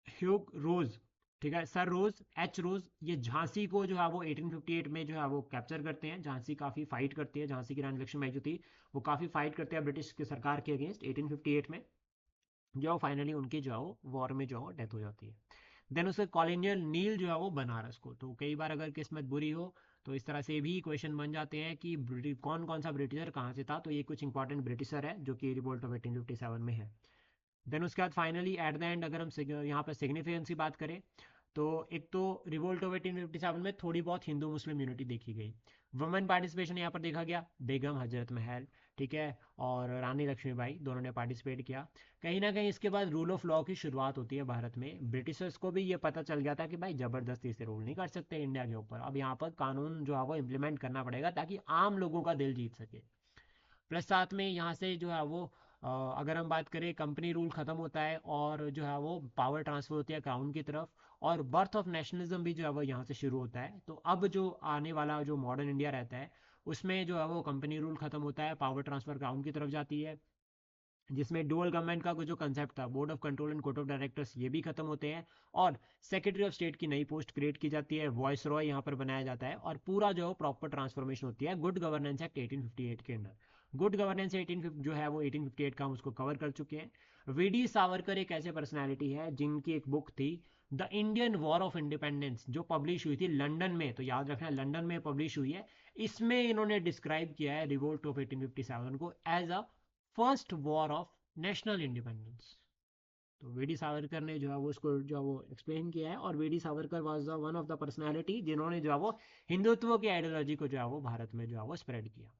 Speaker 1: ह्यूग रोज, ठीक है, सर रोज एच रोज, ये झांसी को जो है वो 1858 में जो है वो कैप्चर करते हैं। झांसी काफ़ी फाइट करती है, झांसी की रानी लक्ष्मीबाई जो थी वो काफ़ी फाइट करते हैं ब्रिटिश की सरकार के अगेंस्ट 1858 में। जो फाइनली उनकी जो है वो वॉर में जो है डेथ हो जाती है। देन उसके कॉलोनियल नील जो है वो बनारस को। तो कई बार अगर किस्मत बुरी हो तो इस तरह से भी क्वेश्चन बन जाते हैं कि कौन कौन सा ब्रिटिशर कहाँ से था, तो ये कुछ इंपॉर्टेंट ब्रिटिशर है जो कि रिवोल्ट ऑफ 1857 में है। देन उसके बाद फाइनली एट द एंड अगर हम यहाँ पर सिग्निफिकेंस की बात करें तो एक तो रिवोल्ट ऑफ 1857 में थोड़ी बहुत हिंदू मुस्लिम यूनिटी देखी गई। वुमेन पार्टिसिपेशन यहाँ पर देखा गया, बेगम हजरत महल, ठीक है, और रानी लक्ष्मीबाई दोनों ने पार्टिसिपेट किया। कहीं ना कहीं इसके बाद रूल ऑफ लॉ की शुरुआत होती है भारत में। ब्रिटिशर्स को भी ये पता चल गया था कि भाई ज़बरदस्ती से रूल नहीं कर सकते इंडिया के ऊपर, अब यहाँ पर कानून जो है वो इम्प्लीमेंट करना पड़ेगा ताकि आम लोगों का दिल जीत सके। प्लस साथ में यहाँ से जो है वो अगर हम बात करें कंपनी रूल ख़त्म होता है और जो है वो पावर ट्रांसफर होती है क्राउन की तरफ। और बर्थ ऑफ नेशनलिज्म भी जो है वो यहाँ से शुरू होता है। तो अब जो आने वाला जो मॉडर्न इंडिया रहता है उसमें जो है वो कंपनी रूल ख़त्म होता है, पावर ट्रांसफर क्राउन की तरफ जाती है। जिसमें डुअल गवर्नमेंट का जो कंसेप्ट था, board of control and court of directors, ये भी खत्म होते हैं, और सेक्रेटरी ऑफ स्टेट की नई पोस्ट क्रिएट की जाती है, वॉइस रॉय यहाँ पर बनाया जाता है, और पूरा जो प्रॉपर ट्रांसफॉर्मेशन होती है गुड गवर्नेंस एक्ट 1858 के अंडर। गुड गवर्नेंस 18 जो है वो 1858 का हम उसको कवर कर चुके हैं। वीडी सावरकर एक ऐसे पर्सनैलिटी है जिनकी एक बुक थी the Indian war of independence, जो पब्लिश हुई थी लंदन में, तो याद रखना लंदन में पब्लिश हुई है। इसमें इन्होंने डिस्क्राइब किया है रिवोल्ट ऑफ 1857 को as a first war of national independence. तो वीडी सावरकर ने जो है वो उसको जो है वो एक्सप्लेन किया है, और VD Savarkar was the one of the personality जिन्होंने जो है वो हिंदुत्व की आइडियोलॉजी को जो है वो भारत में जो है वो स्प्रेड किया।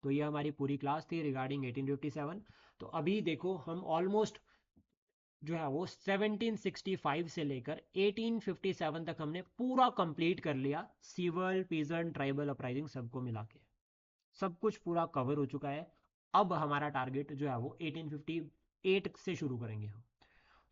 Speaker 1: तो ये हमारी पूरी क्लास थी रिगार्डिंग 1857। तो अभी देखो हम ऑलमोस्ट जो है वो 1765 से लेकर 1857 तक हमने पूरा कंप्लीट कर लिया, सिविल पीजेंट ट्राइबल अपराइजिंग सबको मिला के सब कुछ पूरा कवर हो चुका है। अब हमारा टारगेट जो है वो 1858 से शुरू करेंगे हम।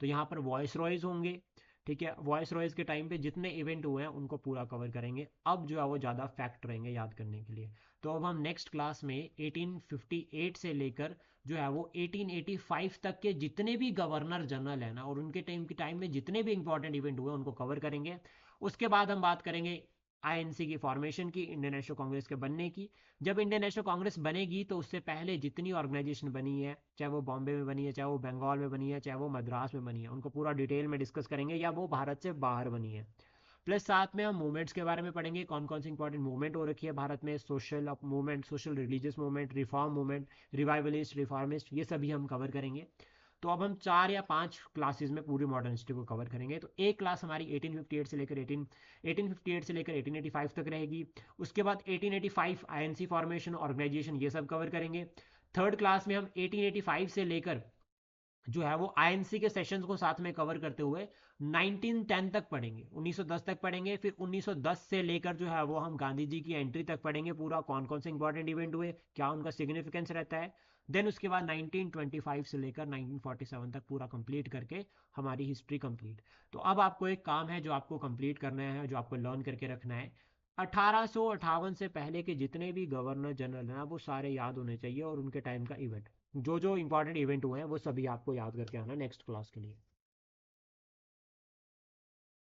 Speaker 1: तो यहाँ पर वॉइस रॉयज होंगे, ठीक है, वॉइस रॉयज के टाइम पे जितने इवेंट हुए हैं उनको पूरा कवर करेंगे। अब जो है वो ज़्यादा फैक्ट रहेंगे याद करने के लिए। तो अब हम नेक्स्ट क्लास में 1858 से लेकर जो है वो 1885 तक के जितने भी गवर्नर जनरल हैं ना, और उनके टाइम में जितने भी इंपॉर्टेंट इवेंट हुए उनको कवर करेंगे। उसके बाद हम बात करेंगे आईएनसी की फॉर्मेशन की, इंडियन नेशनल कांग्रेस के बनने की। जब इंडियन नेशनल कांग्रेस बनेगी तो उससे पहले जितनी ऑर्गेनाइजेशन बनी है, चाहे वो बॉम्बे में बनी है, चाहे वो बंगाल में बनी है, चाहे वो मद्रास में बनी है, उनको पूरा डिटेल में डिस्कस करेंगे, या वो भारत से बाहर बनी है। प्लस साथ में हम मूवमेंट्स के बारे में पढ़ेंगे, कौन कौन सी इंपॉर्टेंट मूवमेंट हो रखी है भारत में, social movement, social religious movement, reform movement, revivalist, reformist, ये सभी हम कवर करेंगे। तो अब हम 4 या 5 क्लासेस में पूरी मॉडर्न हिस्ट्री को कवर करेंगे। तो एक क्लास हमारी 1858 से लेकर 1858 से लेकर 1885 तक रहेगी। उसके बाद 1885 आईएनसी फॉर्मेशन, ऑर्गेनाइजेशन, ये सब कवर करेंगे। थर्ड क्लास में हम 1885 से लेकर जो है वो आईएनसी के सेशंस को साथ में कवर करते हुए 1910 तक पढ़ेंगे, 1910 तक पढ़ेंगे। फिर 1910 से लेकर जो है वो हम गांधी जी की एंट्री तक पढ़ेंगे, पूरा कौन कौन से इंपॉर्टेंट इवेंट हुए, क्या उनका सिग्निफिकेंस रहता है। देन उसके बाद 1925 से लेकर 1947 तक पूरा कंप्लीट करके हमारी हिस्ट्री कंप्लीट। तो अब आपको एक काम है जो आपको कंप्लीट करना है, जो आपको लर्न करके रखना है। 1858 से पहले के जितने भी गवर्नर जनरल हैं ना, वो सारे याद होने चाहिए, और उनके टाइम का इवेंट, जो जो इंपॉर्टेंट इवेंट हुए हैं वो सभी आपको याद करके आना नेक्स्ट क्लास के लिए।